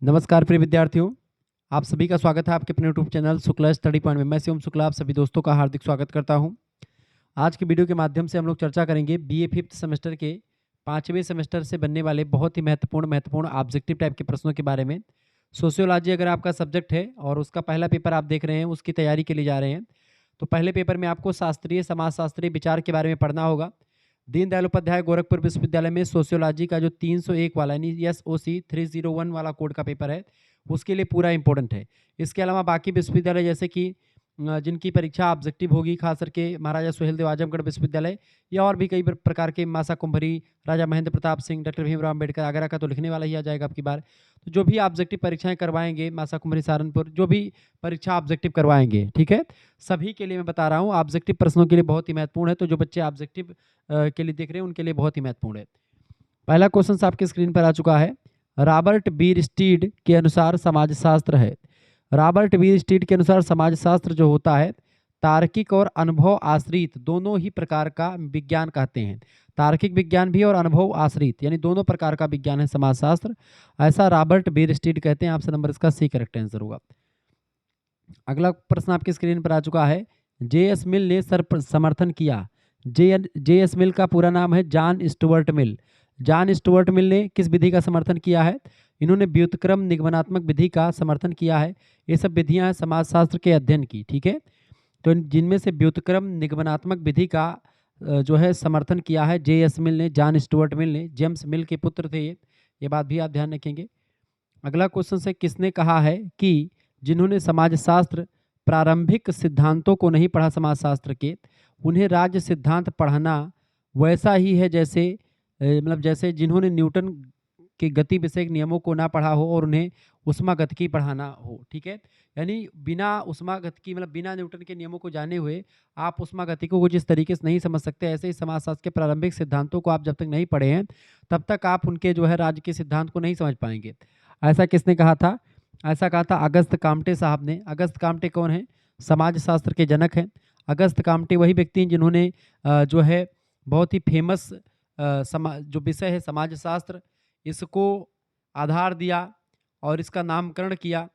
नमस्कार प्रिय विद्यार्थियों, आप सभी का स्वागत है आपके अपने YouTube channel Shukla study point में। मैं शिवम शुक्ला आप सभी दोस्तों का हार्दिक स्वागत करता हूं। आज की वीडियो के माध्यम से हम लोग चर्चा करेंगे बीए फिफ्थ सेमेस्टर के 5वें सेमेस्टर से बनने वाले बहुत ही महत्वपूर्ण ऑब्जेक्टिव टाइप के प्रश्नों के बारे में। सोशियोलॉजी अगर आपका सब्जेक्ट है और उसका पहला पेपर आप देख रहे हैं, उसकी तैयारी के लिए जा रहे हैं, तो पहले पेपर में आपको शास्त्रीय समाजशास्त्रीय विचार के बारे में पढ़ना होगा। दीनदयाल उपाध्याय गोरखपुर विश्वविद्यालय में सोशियोलॉजी का जो 301 वाला यानी SOC 301 वाला कोड का पेपर है, उसके लिए पूरा इंपॉर्टेंट है। इसके अलावा बाकी विश्वविद्यालय जैसे कि जिनकी परीक्षा ऑब्जेक्टिव होगी, खास करके महाराजा सुहेलदेव आजमगढ़ विश्वविद्यालय या और भी कई प्रकार के मासा कुंभरी, राजा महेंद्र प्रताप सिंह, डॉक्टर भीमराव अम्बेडकर आगरा का तो लिखने वाला ही आ जाएगा आपकी बार। तो जो भी ऑब्जेक्टिव परीक्षाएं करवाएंगे, मासा कुंभरी सहारनपुर, जो भी परीक्षा ऑब्जेक्टिव करवाएंगे, ठीक है, सभी के लिए मैं बता रहा हूँ ऑब्जेक्टिव प्रश्नों के लिए बहुत ही महत्वपूर्ण है। तो जो बच्चे ऑब्जेक्टिव के लिए देख रहे हैं उनके लिए बहुत ही महत्वपूर्ण है। पहला क्वेश्चन आपके स्क्रीन पर आ चुका है। रॉबर्ट बीरस्टीड के अनुसार समाजशास्त्र है। रॉबर्ट बीरस्टीड के अनुसार समाजशास्त्र जो होता है, तार्किक और अनुभव आश्रित दोनों ही प्रकार का विज्ञान कहते हैं। तार्किक विज्ञान भी और अनुभव आश्रित यानी दोनों प्रकार का विज्ञान है समाजशास्त्र, ऐसा रॉबर्ट बीरस्टीड कहते हैं। ऑप्शन नंबर इसका सी करेक्ट आंसर होगा। अगला प्रश्न आपकी स्क्रीन पर आ चुका है। J.S. मिल ने समर्थन किया। J.S. मिल का पूरा नाम है John Stuart Mill. John Stuart Mill ने किस विधि का समर्थन किया है? इन्होंने व्युत्क्रम निगमनात्मक विधि का समर्थन किया है। ये सब विधियां हैं समाजशास्त्र के अध्ययन की, ठीक है। तो जिनमें से व्युत्क्रम निगमनात्मक विधि का जो है समर्थन किया है J.S. मिल ने, जॉन स्टुअर्ट मिल ने। जेम्स मिल के पुत्र थे ये बात भी आप ध्यान रखेंगे। अगला क्वेश्चन से किसने कहा है कि जिन्होंने समाजशास्त्र प्रारंभिक सिद्धांतों को नहीं पढ़ा समाजशास्त्र के, उन्हें राज्य सिद्धांत पढ़ना वैसा ही है जैसे मतलब जैसे जिन्होंने न्यूटन के गति विषयक नियमों को ना पढ़ा हो और उन्हें उष्मागतिकी पढ़ाना हो, ठीक है। यानी बिना उष्मागतिकी मतलब बिना न्यूटन के नियमों को जाने हुए आप उष्मागतिकी को जिस तरीके से नहीं समझ सकते, ऐसे ही समाजशास्त्र के प्रारंभिक सिद्धांतों को आप जब तक नहीं पढ़े हैं तब तक आप उनके जो है राज्य के सिद्धांत को नहीं समझ पाएंगे। ऐसा किसने कहा था? ऐसा कहा था अगस्त काम्टे साहब ने। अगस्त काम्टे कौन है? समाजशास्त्र के जनक हैं। अगस्त काम्टे वही व्यक्ति हैं जिन्होंने जो है बहुत ही फेमस जो विषय है समाजशास्त्र, इसको आधार दिया और इसका नामकरण किया।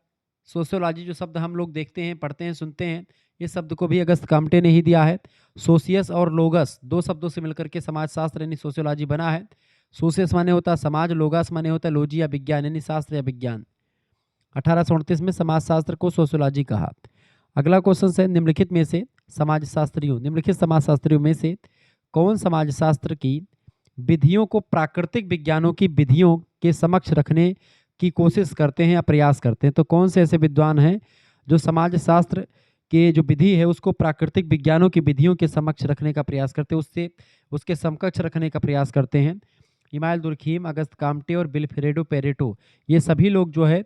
सोशियोलॉजी जो शब्द हम लोग देखते हैं, पढ़ते हैं, सुनते हैं, इस शब्द को भी अगस्त काम्टे ने ही दिया है। सोशियस और लोगस दो शब्दों से मिलकर के समाजशास्त्र यानी सोशियोलॉजी बना है। सोशियस माने होता है समाज, लोगस माने होता है लोजी या विज्ञान यानी शास्त्र या विज्ञान। 1838 में समाजशास्त्र को सोशियोलॉजी कहा। अगला क्वेश्चन है निम्नलिखित में से निम्नलिखित समाजशास्त्रियों में से कौन समाजशास्त्र की विधियों को प्राकृतिक विज्ञानों की विधियों के समक्ष रखने की कोशिश करते हैं या प्रयास करते हैं? तो कौन से ऐसे विद्वान हैं जो समाजशास्त्र के जो विधि है उसको प्राकृतिक विज्ञानों की विधियों के समक्ष रखने का प्रयास करते हैं, उससे उसके समकक्ष रखने का प्रयास करते हैं? इमाइल दुर्खीम, अगस्त काम्टे और विल्फ्रेडो पेरेटो, ये सभी लोग जो है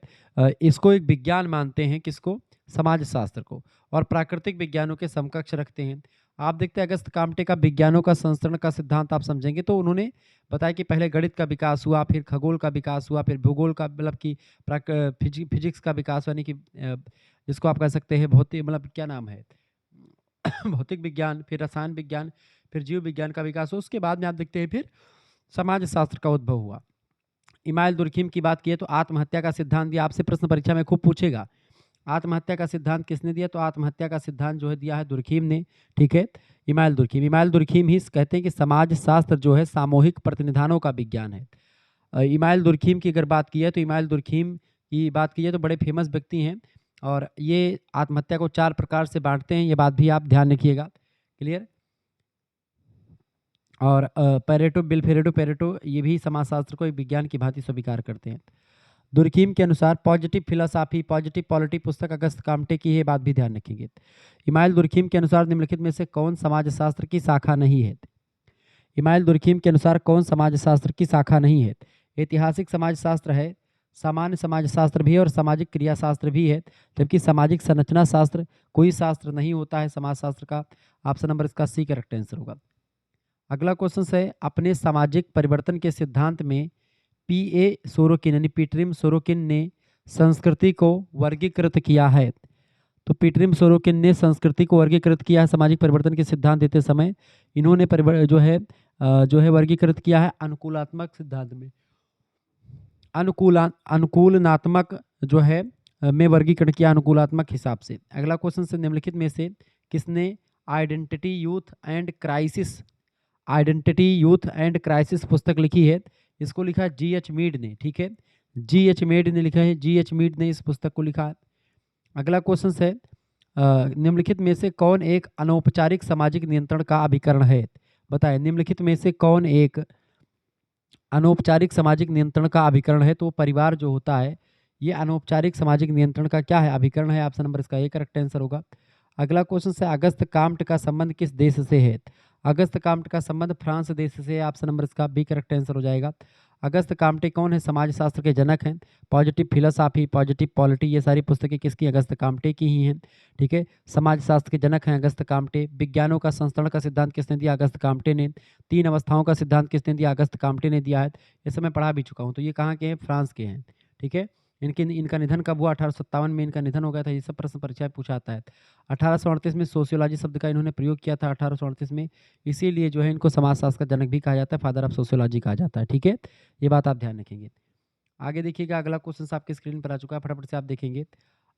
इसको एक विज्ञान मानते हैं। किसको? समाजशास्त्र को, और प्राकृतिक विज्ञानों के समकक्ष रखते हैं। आप देखते हैं अगस्त काम्टे का विज्ञानों का संस्करण का सिद्धांत आप समझेंगे तो उन्होंने बताया कि पहले गणित का विकास हुआ, फिर खगोल का विकास हुआ, फिर भूगोल का मतलब कि फिजिक्स का विकास यानी कि जिसको आप कह सकते हैं भौतिक मतलब क्या नाम है भौतिक विज्ञान, फिर रसायन विज्ञान, फिर जीव विज्ञान का विकास हुआ। उसके बाद में आप देखते हैं फिर समाजशास्त्र का उद्भव हुआ। इमाइल दुर्खीम की बात की तो आत्महत्या का सिद्धांत दिया। आपसे प्रश्न परीक्षा में खूब पूछेगा, आत्महत्या का सिद्धांत किसने दिया? तो आत्महत्या का सिद्धांत जो है दिया है दुर्खीम ने, ठीक है। इमाइल दुर्खीम ही कहते हैं कि समाजशास्त्र जो है सामूहिक प्रतिनिधानों का विज्ञान है। इमाइल दुर्खीम की अगर बात की है तो इमाइल दुर्खीम की बात की है तो बड़े फेमस व्यक्ति हैं और ये आत्महत्या को 4 प्रकार से बांटते हैं, ये बात भी आप ध्यान रखिएगा। क्लियर? और विल्फ्रेडो पेरेटो ये भी समाजशास्त्र को एक विज्ञान की भांति स्वीकार करते हैं। दुर्खीम के अनुसार पॉजिटिव फिलोसॉफी, पॉजिटिव पॉलिटी पुस्तक अगस्त काम्टे की है, बात भी ध्यान रखेंगे। इमाइल दुर्खीम के अनुसार निम्नलिखित में से कौन समाजशास्त्र की शाखा नहीं है? इमाइल दुर्खीम के अनुसार कौन समाजशास्त्र की शाखा नहीं है? ऐतिहासिक समाजशास्त्र है, सामान्य समाजशास्त्र भी है और सामाजिक क्रियाशास्त्र भी है, जबकि सामाजिक संरचना शास्त्र कोई शास्त्र नहीं होता है समाजशास्त्र का। ऑप्शन नंबर इसका सी करेक्ट आंसर होगा। अगला क्वेश्चन है अपने सामाजिक परिवर्तन के सिद्धांत में P.A. सोरोकिन यानी पीटरिम सोरोकिन ने संस्कृति को वर्गीकृत किया है। तो पीटरिम सोरोकिन ने संस्कृति को वर्गीकृत किया है सामाजिक परिवर्तन के सिद्धांत देते समय। इन्होंने जो है वर्गीकृत किया है अनुकूलात्मक सिद्धांत में। अनुकूलनात्मक जो है में वर्गीकरण किया अनुकूलात्मक हिसाब से। अगला क्वेश्चन से निम्नलिखित में से किसने आइडेंटिटी यूथ एंड क्राइसिस पुस्तक लिखी है? इसको लिखा G.H. मीड ने, ठीक है, G.H. मीड ने लिखा है, G.H. मीड ने इस पुस्तक को लिखा है। अगला क्वेश्चन है निम्नलिखित में से कौन एक अनौपचारिक सामाजिक नियंत्रण का अभिकरण है? बताएं, निम्नलिखित में से कौन एक अनौपचारिक सामाजिक नियंत्रण का अभिकरण है? तो परिवार जो होता है ये अनौपचारिक सामाजिक नियंत्रण का क्या है? अभिकरण है। ऑप्शन नंबर इसका ए करेक्ट आंसर होगा। अगला क्वेश्चन है अगस्त काम्ट का संबंध किस देश से है? अगस्त काम्ट का संबंध फ्रांस देश से है। ऑप्शन नंबर इसका बी करेक्ट आंसर हो जाएगा। अगस्त काम्टे कौन है? समाजशास्त्र के जनक हैं। पॉजिटिव फिलोसॉफी, पॉजिटिव पॉलिटी, ये सारी पुस्तकें किसकी? अगस्त काम्टे की ही हैं, ठीक है। समाजशास्त्र के जनक हैं अगस्त काम्टे। विज्ञानों का संस्करण का सिद्धांत किसने दिया? अगस्त काम्टे ने। 3 अवस्थाओं का सिद्धांत किसने दिया? अगस्त काम्टे ने दिया है। ये सब मैं पढ़ा भी चुका हूँ। तो ये कहाँ के हैं? फ्रांस के हैं, ठीक है। इनका निधन कब हुआ? 1857 में इनका निधन हो गया था। ये सब प्रश्न परीक्षा में पूछा आता है। 1838 में सोशियोलॉजी शब्द का इन्होंने प्रयोग किया था, 1838 में, इसीलिए जो है इनको समाजशास्त्र का जनक भी कहा जाता है, फादर ऑफ सोशियोलॉजी कहा जाता है, ठीक है। ये बात आप ध्यान रखेंगे। आगे देखिएगा, अगला क्वेश्चन आपके स्क्रीन पर आ चुका है, फटाफट से आप देखेंगे।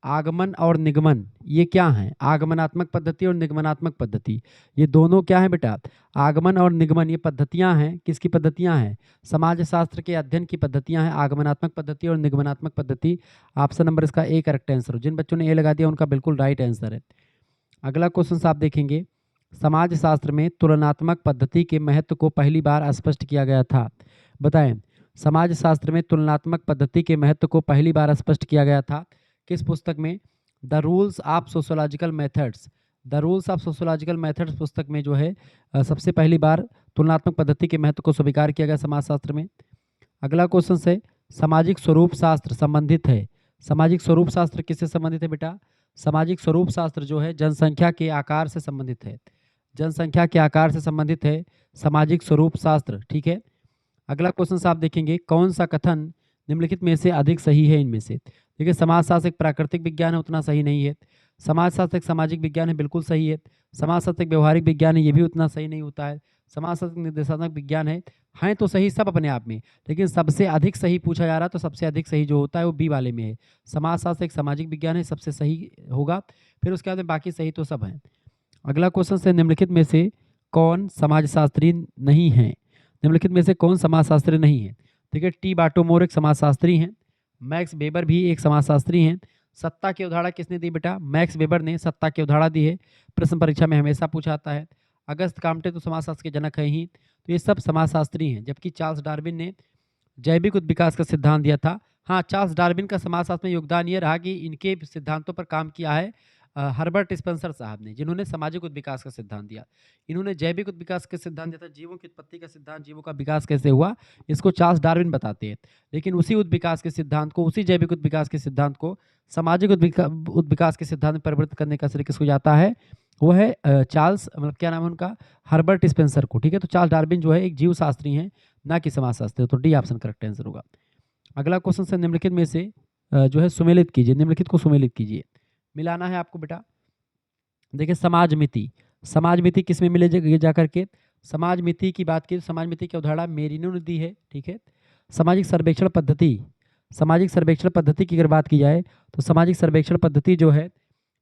आगमन और निगमन ये क्या है? आगमनात्मक पद्धति और निगमनात्मक पद्धति, ये दोनों क्या है बेटा? आगमन और निगमन ये पद्धतियां हैं। किसकी पद्धतियां हैं? समाजशास्त्र के अध्ययन की पद्धतियां हैं, आगमनात्मक पद्धति और निगमनात्मक पद्धति। ऑप्शन नंबर इसका ए करेक्ट आंसर हो। जिन बच्चों ने ए लगा दिया उनका बिल्कुल राइट आंसर है। अगला क्वेश्चन आप देखेंगे, समाजशास्त्र में तुलनात्मक पद्धति के महत्व को पहली बार स्पष्ट किया गया था। बताएं, समाजशास्त्र में तुलनात्मक पद्धति के महत्व को पहली बार स्पष्ट किया गया था किस पुस्तक में? The rules of sociological methods. The rules of sociological methods पुस्तक में जो है सबसे पहली बार तुलनात्मक पद्धति के महत्व को स्वीकार किया गया समाजशास्त्र में। अगला क्वेश्चन है सामाजिक स्वरूप शास्त्र संबंधित है। सामाजिक स्वरूप शास्त्र किससे संबंधित है बेटा? सामाजिक स्वरूप शास्त्र जो है जनसंख्या के आकार से संबंधित है। जनसंख्या के आकार से संबंधित है सामाजिक स्वरूप शास्त्र, ठीक है। अगला क्वेश्चन आप देखेंगे, कौन सा कथन निम्नलिखित में से अधिक सही है? इनमें से देखिए, समाजशास्त्र एक प्राकृतिक विज्ञान है, उतना सही नहीं है। समाजशास्त्र एक सामाजिक विज्ञान है, बिल्कुल सही है। समाजशास्त्र एक व्यवहारिक विज्ञान है, ये भी उतना सही नहीं होता है। समाजशास्त्र निर्देशात्मक विज्ञान है, हैं तो सही सब अपने आप में, लेकिन सबसे अधिक सही पूछा जा रहा है तो सबसे अधिक सही जो होता है वो बी वाले में है। समाजशास्त्र एक सामाजिक विज्ञान है, सबसे सही होगा। फिर उसके बाद में बाकी सही तो सब हैं। अगला क्वेश्चन है निम्नलिखित में से कौन समाजशास्त्री नहीं है? निम्नलिखित में से कौन समाजशास्त्री नहीं है? ठीक है, टी बाटोमोर एक समाजशास्त्री हैं, मैक्स वेबर भी एक समाजशास्त्री हैं। सत्ता की अवधारणा किसने दी बेटा? मैक्स वेबर ने सत्ता की अवधारणा दी है, प्रश्न परीक्षा में हमेशा पूछा आता है। अगस्त काम्टे तो समाजशास्त्र के जनक हैं ही, तो ये सब समाजशास्त्री हैं। जबकि चार्ल्स डार्विन ने जैविक विकास का सिद्धांत दिया था। हाँ, चार्ल्स डार्विन का समाजशास्त्र में योगदान ये रहा कि इनके सिद्धांतों पर काम किया है हर्बर्ट स्पेंसर साहब ने, जिन्होंने सामाजिक विकास का सिद्धांत दिया। इन्होंने जैविक विकास का सिद्धांत दिया था, जीवों की उत्पत्ति का सिद्धांत, जीवों का विकास कैसे हुआ, इसको चार्ल्स डार्विन बताते हैं। लेकिन उसी विकास के सिद्धांत को, उसी जैविक विकास के सिद्धांत को सामाजिक विकास के सिद्धांत में परिवर्तित करने का श्रेय किसको जाता है? वो है चार्ल्स, मतलब क्या नाम है उनका? हर्बर्ट स्पेंसर को, ठीक है। तो चार्ल्स डार्विन जो है एक जीव शास्त्री हैं, ना कि समाजशास्त्री, तो डी ऑप्शन करेक्ट आंसर होगा। अगला क्वेश्चन से निम्नलिखित में से जो है सुमेलित कीजिए, निम्नलिखित को सुमेलित कीजिए, मिलाना है आपको बेटा। देखिए, समाज मिति, समाज मिति किस में मिले जा करके? समाज मिति की बात की, समाज मिति की अवधारणा मेरिनो ने दी है, ठीक है। सामाजिक सर्वेक्षण पद्धति, सामाजिक सर्वेक्षण पद्धति की अगर बात की जाए तो सामाजिक सर्वेक्षण पद्धति जो है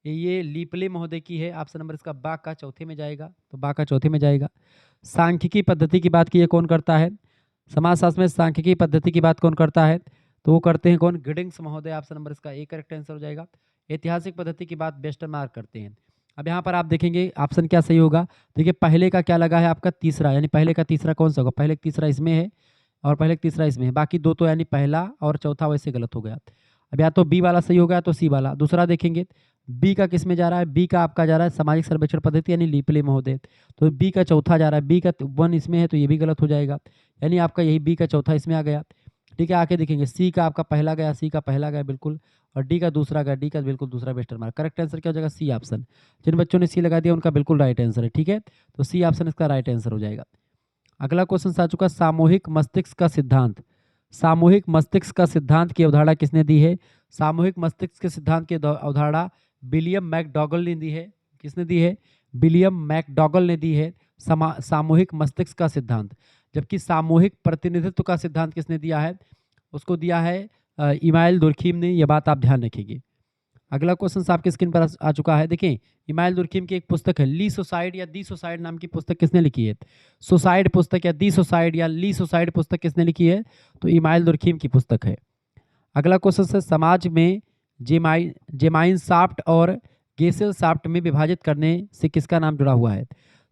ये लीपले महोदय की है। ऑप्शन नंबर इसका बा का चौथे में जाएगा, तो बा का चौथे में जाएगा। सांख्यिकी पद्धति की बात की है, कौन करता है? समाजशास्त्र में सांख्यिकी पद्धति की बात कौन करता है? तो वो करते हैं कौन? गिडिंग्स महोदय। ऑप्शन नंबर इसका ए करेक्ट आंसर हो जाएगा। ऐतिहासिक पद्धति की बात वेस्टरमार्क करते हैं। अब यहाँ पर आप देखेंगे ऑप्शन क्या सही होगा। देखिए, पहले का क्या लगा है आपका? तीसरा, यानी पहले का तीसरा कौन सा होगा? पहले का तीसरा इसमें है और पहले का तीसरा इसमें है, बाकी दो तो यानी पहला और चौथा वैसे गलत हो गया। अब या तो बी वाला सही हो गया तो सी वाला। दूसरा देखेंगे बी का किस में जा रहा है? बी का आपका जा रहा है सामाजिक सर्वेक्षण पद्धति यानी लीपले महोदय, तो बी का चौथा जा रहा है। बी का 1 इसमें है तो ये भी गलत हो जाएगा, यानी आपका यही बी का चौथा इसमें आ गया, ठीक है। आके देखेंगे सी का आपका पहला गया, सी का पहला गया बिल्कुल, और डी का दूसरा गया, डी का बिल्कुल दूसरा वेस्टरमार्क। करेक्ट आंसर क्या हो जाएगा? C option. जिन बच्चों ने सी लगा दिया उनका बिल्कुल राइट आंसर है, ठीक है। तो सी ऑप्शन इसका राइट आंसर हो जाएगा। अगला क्वेश्चन आ चुका, सामूहिक मस्तिष्क का सिद्धांत। सामूहिक मस्तिष्क का सिद्धांत की अवधारणा किसने दी है? सामूहिक मस्तिष्क के सिद्धांत की अवधारणा विलियम मैकडॉगल ने दी है। किसने दी है? विलियम मैकडॉगल ने दी है सामूहिक मस्तिष्क का सिद्धांत। जबकि सामूहिक प्रतिनिधित्व का सिद्धांत किसने दिया है? उसको दिया है इमाइल दुर्खिम ने, यह बात आप ध्यान रखेंगे। अगला क्वेश्चन आपके स्क्रीन पर आ चुका है। देखें, इमाइल दुर्खिम की एक पुस्तक है ली सुसाइड या दी सुसाइड नाम की पुस्तक किसने लिखी है? सुसाइड पुस्तक या दी सुसाइड या ली सुसाइड पुस्तक किसने लिखी है? तो इमाइल दुर्खिम की पुस्तक है। अगला क्वेश्चन है, समाज में जेमाइन शाफ्ट और गेसेल शाफ्ट में विभाजित करने से किसका नाम जुड़ा हुआ है?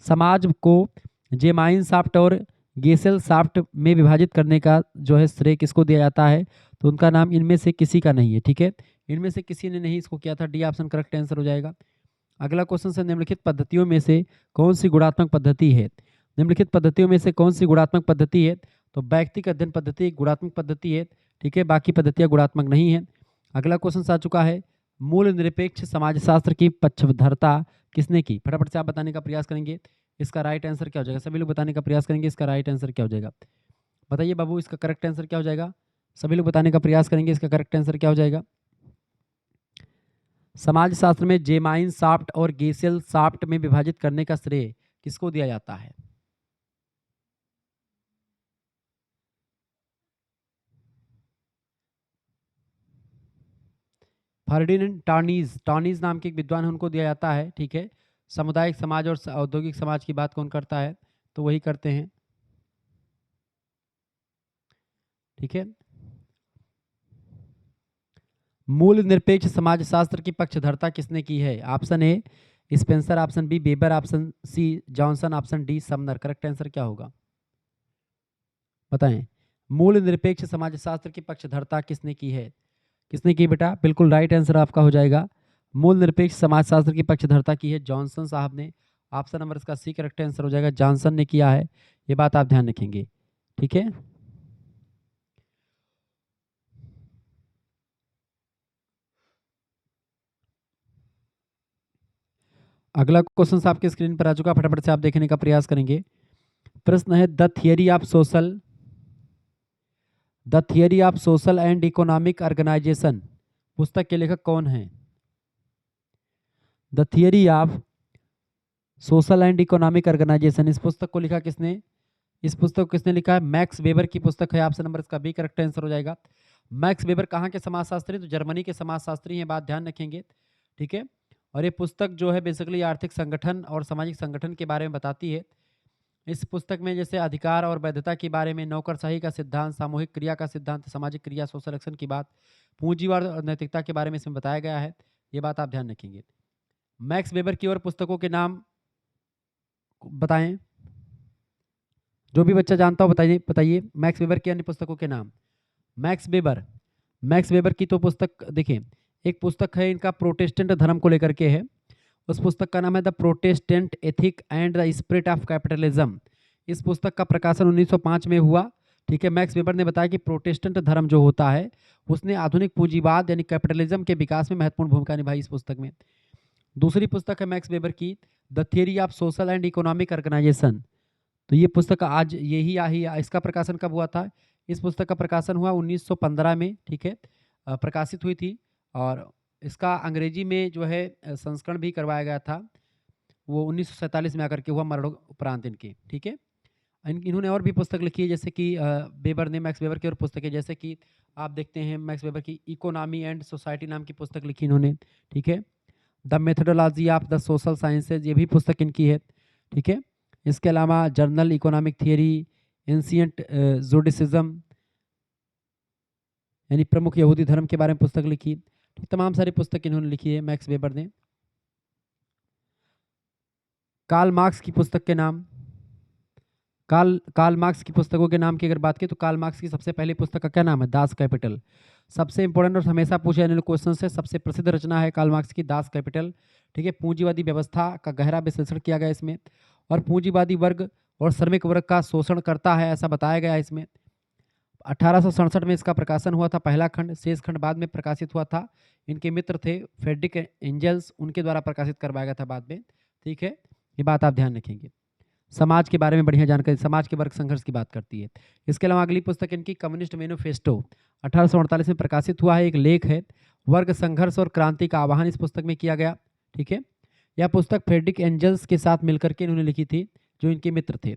समाज को जेमाइन शाफ्ट और गेसेल शाफ्ट में विभाजित करने का जो है श्रेय किसको दिया जाता है? तो उनका नाम इनमें से किसी का नहीं है। ठीक है, इनमें से किसी ने नहीं इसको किया था। डी ऑप्शन करेक्ट आंसर हो जाएगा। अगला क्वेश्चन है, निम्नलिखित पद्धतियों में से कौन सी गुणात्मक पद्धति है? निम्नलिखित पद्धतियों में से कौन सी गुणात्मक पद्धति है? तो व्यक्तिगत अध्ययन पद्धति एक गुणात्मक पद्धति है। ठीक है, बाकी पद्धतियां गुणात्मक नहीं है। अगला क्वेश्चन आ चुका है, मूल निरपेक्ष समाजशास्त्र की पक्षधरता किसने की? फटाफट से आप बताने का प्रयास करेंगे, इसका राइट आंसर क्या हो जाएगा? सभी लोग बताने का प्रयास करेंगे, इसका राइट आंसर क्या हो जाएगा? बताइए बाबू, इसका करेक्ट आंसर क्या हो जाएगा? सभी लोग बताने का प्रयास करेंगे, इसका करेक्ट आंसर क्या हो जाएगा? समाजशास्त्र में जेमाइन शाफ्ट और गेसेल शाफ्ट में विभाजित करने का श्रेय किसको दिया जाता है? फर्डिनेंड टॉनीज नाम के एक विद्वान, उनको दिया जाता है। ठीक है, सामुदायिक समाज और औद्योगिक समाज की बात कौन करता है? तो वही करते हैं। ठीक है, मूल निरपेक्ष समाजशास्त्र की पक्षधरता किसने की है? Option A Spencer, option B Weber, option C Johnson, option D Sumner. Correct answer क्या होगा बताएं? मूल निरपेक्ष समाजशास्त्र की पक्षधरता किसने की है? किसने की बेटा? बिल्कुल राइट आंसर आपका हो जाएगा। मूल निरपेक्ष समाजशास्त्र की पक्षधरता की है जॉनसन साहब ने। ऑप्शन नंबर इसका सी करेक्ट आंसर हो जाएगा, जॉनसन ने किया है। ये बात आप ध्यान रखेंगे। ठीक है, अगला क्वेश्चन आपके स्क्रीन पर आ चुका, फटाफट से आप देखने का प्रयास करेंगे। प्रश्न है, the theory of social and economic organisation पुस्तक के लेखक कौन है? The theory of social and economic organisation, इस पुस्तक को लिखा किसने? इस पुस्तक को किसने लिखा है? मैक्स वेबर की पुस्तक है। ऑप्शन नंबर इसका बी करेक्ट आंसर हो जाएगा। मैक्स वेबर कहाँ के समाजशास्त्री? तो जर्मनी के समाजशास्त्री हैं, बात ध्यान रखेंगे। ठीक है, और ये पुस्तक जो है बेसिकली आर्थिक संगठन और सामाजिक संगठन के बारे में बताती है। इस पुस्तक में जैसे अधिकार और वैधता के बारे में, नौकरशाही का सिद्धांत, सामूहिक क्रिया का सिद्धांत, सामाजिक क्रिया सोशल एक्शन की बात, पूंजीवाद और नैतिकता के बारे में इसमें बताया गया है। ये बात आप ध्यान रखेंगे। मैक्स वेबर की और पुस्तकों के नाम बताएं, जो भी बच्चा जानता हो बताइए बताइए मैक्स वेबर की अन्य पुस्तकों के नाम। मैक्स वेबर की तो पुस्तक देखिए, एक पुस्तक है इनका प्रोटेस्टेंट धर्म को लेकर के है। उस पुस्तक का नाम है the Protestant ethic and the spirit of capitalism. इस पुस्तक का प्रकाशन 1905 में हुआ। ठीक है, मैक्स वेबर ने बताया कि प्रोटेस्टेंट धर्म जो होता है उसने आधुनिक पूंजीवाद यानी कैपिटलिज्म के विकास में महत्वपूर्ण भूमिका निभाई इस पुस्तक में। दूसरी पुस्तक है मैक्स वेबर की the theory of social and economic organisation. तो ये पुस्तक आज यही आई, इसका प्रकाशन कब हुआ था? इस पुस्तक का प्रकाशन हुआ 1915 में। ठीक है, प्रकाशित हुई थी और इसका अंग्रेजी में जो है संस्करण भी करवाया गया था, वो 1947 में आकर के हुआ, मरणोपरांत इनके। ठीक है, इन्होंने और भी पुस्तक लिखी है, जैसे कि वेबर ने, मैक्स वेबर की और पुस्तकें, जैसे कि आप देखते हैं मैक्स वेबर की इकोनॉमी एंड सोसाइटी नाम की पुस्तक लिखी इन्होंने। ठीक है, the methodology of the social sciences, ये भी पुस्तक इनकी है। ठीक है, इसके अलावा जर्नल इकोनॉमिक थियरी, एंशिएंट जुडिसिज्म यानी प्रमुख यहूदी धर्म के बारे में पुस्तक लिखी। तो तमाम सारी पुस्तक इन्होंने लिखी है मैक्स वेबर ने। कार्ल मार्क्स की पुस्तक के नाम, कार्ल मार्क्स की पुस्तकों के नाम की अगर बात की तो कार्ल मार्क्स की सबसे पहली पुस्तक का क्या नाम है? Das Kapital. सबसे इंपॉर्टेंट और हमेशा पूछे जाने वाले क्वेश्चन से सबसे प्रसिद्ध रचना है कार्ल मार्क्स की दास कैपिटल। ठीक है, पूंजीवादी व्यवस्था का गहरा विश्लेषण किया गया इसमें, और पूंजीवादी वर्ग और श्रमिक वर्ग का शोषण करता है ऐसा बताया गया है इसमें। 1867 में इसका प्रकाशन हुआ था पहला खंड, शेष खंड बाद में प्रकाशित हुआ था। इनके मित्र थे फ्रेडरिक एंजल्स, उनके द्वारा प्रकाशित करवाया गया था बाद में। ठीक है, ये बात आप ध्यान रखेंगे। समाज के बारे में बढ़िया जानकारी, समाज के वर्ग संघर्ष की बात करती है। इसके अलावा अगली पुस्तक इनकी कम्युनिस्ट मैनिफेस्टो 1848 में प्रकाशित हुआ है, एक लेख है, वर्ग संघर्ष और क्रांति का आह्वान इस पुस्तक में किया गया। ठीक है, यह पुस्तक फ्रेडरिक एंजल्स के साथ मिलकर के इन्होंने लिखी थी, जो इनके मित्र थे।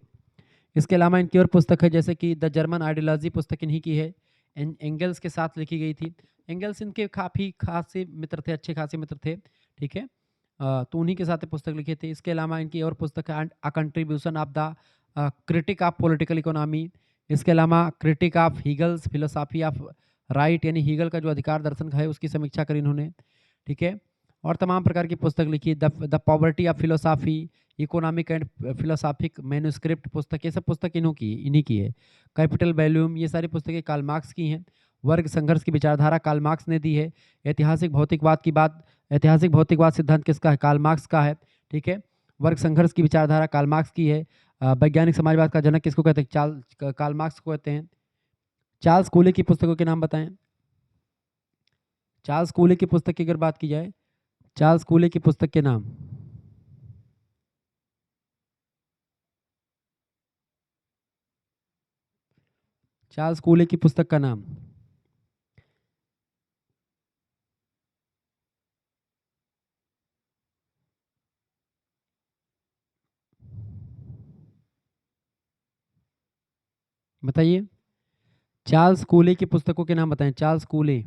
इसके अलावा इनकी और पुस्तक है, जैसे कि द जर्मन आइडियोलॉजी पुस्तक इन्हीं की है, एंगल्स के साथ लिखी गई थी। एंगल्स इनके काफ़ी खासे मित्र थे, अच्छे खासे मित्र थे, ठीक है। तो उन्हीं के साथ ये पुस्तक लिखे थे। इसके अलावा इनकी और पुस्तक है a contribution of the critique of political economy. इसके अलावा critique of Hegel's philosophy of right, यानी हीगल का जो अधिकार दर्शन है उसकी समीक्षा करी इन्होंने, ठीक है। और तमाम प्रकार की पुस्तक लिखी। The poverty of philosophy, economic and philosophic manuscript पुस्तक, ये सब पुस्तक इन्हीं की है। कैपिटल वैल्यूम, ये सारी पुस्तकें कार्ल मार्क्स की हैं। वर्ग संघर्ष की विचारधारा कार्ल मार्क्स ने दी है। ऐतिहासिक भौतिकवाद सिद्धांत किसका है? कार्ल मार्क्स का है, ठीक है। वर्ग संघर्ष की विचारधारा कार्ल मार्क्स की है। वैज्ञानिक समाजवाद का जनक किसको कहते हैं? कार्ल मार्क्स को कहते हैं। चार्ल्स कूले की पुस्तकों के नाम बताएं। चार्ल्स कूले की पुस्तक की अगर बात की जाए, चार्ल्स कूले की पुस्तक के नाम। चार्ल्स कूले की पुस्तक का नाम। बताइए, चार्ल्स कूले की पुस्तकों के नाम बताएं। चार्ल्स कूले।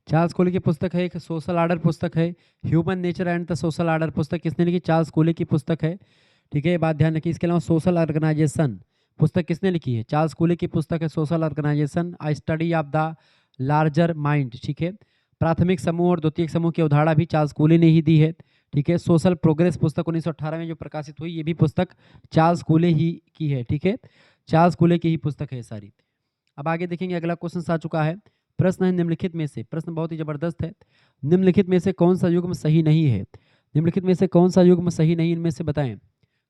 चार्ल्स कूले की पुस्तक है, एक सोशल आर्डर पुस्तक है। Human nature and the social order पुस्तक किसने लिखी? चार्ल्स कूले की पुस्तक है, ठीक है। ये बात ध्यान रखिए। इसके अलावा सोशल ऑर्गेनाइजेशन पुस्तक किसने लिखी है? चार्ल्स कूले की पुस्तक है social organisation, a study of the larger mind, ठीक है। प्राथमिक समूह और द्वितीयक समूह की अवधारणा भी चार्ल्स कूले ने ही दी है, ठीक है। सोशल प्रोग्रेस पुस्तक 1918 में जो प्रकाशित हुई, ये भी पुस्तक चार्ल्स कूले ही की है, ठीक है। चार्ल्स कूले की ही पुस्तक है सारी। अब आगे देखेंगे, अगला क्वेश्चन आ चुका है। प्रश्न है निम्नलिखित में से, प्रश्न बहुत ही जबरदस्त है, निम्नलिखित में से कौन सा युग्म सही नहीं है? निम्नलिखित में से कौन सा युग्म सही नहीं, इनमें से बताएं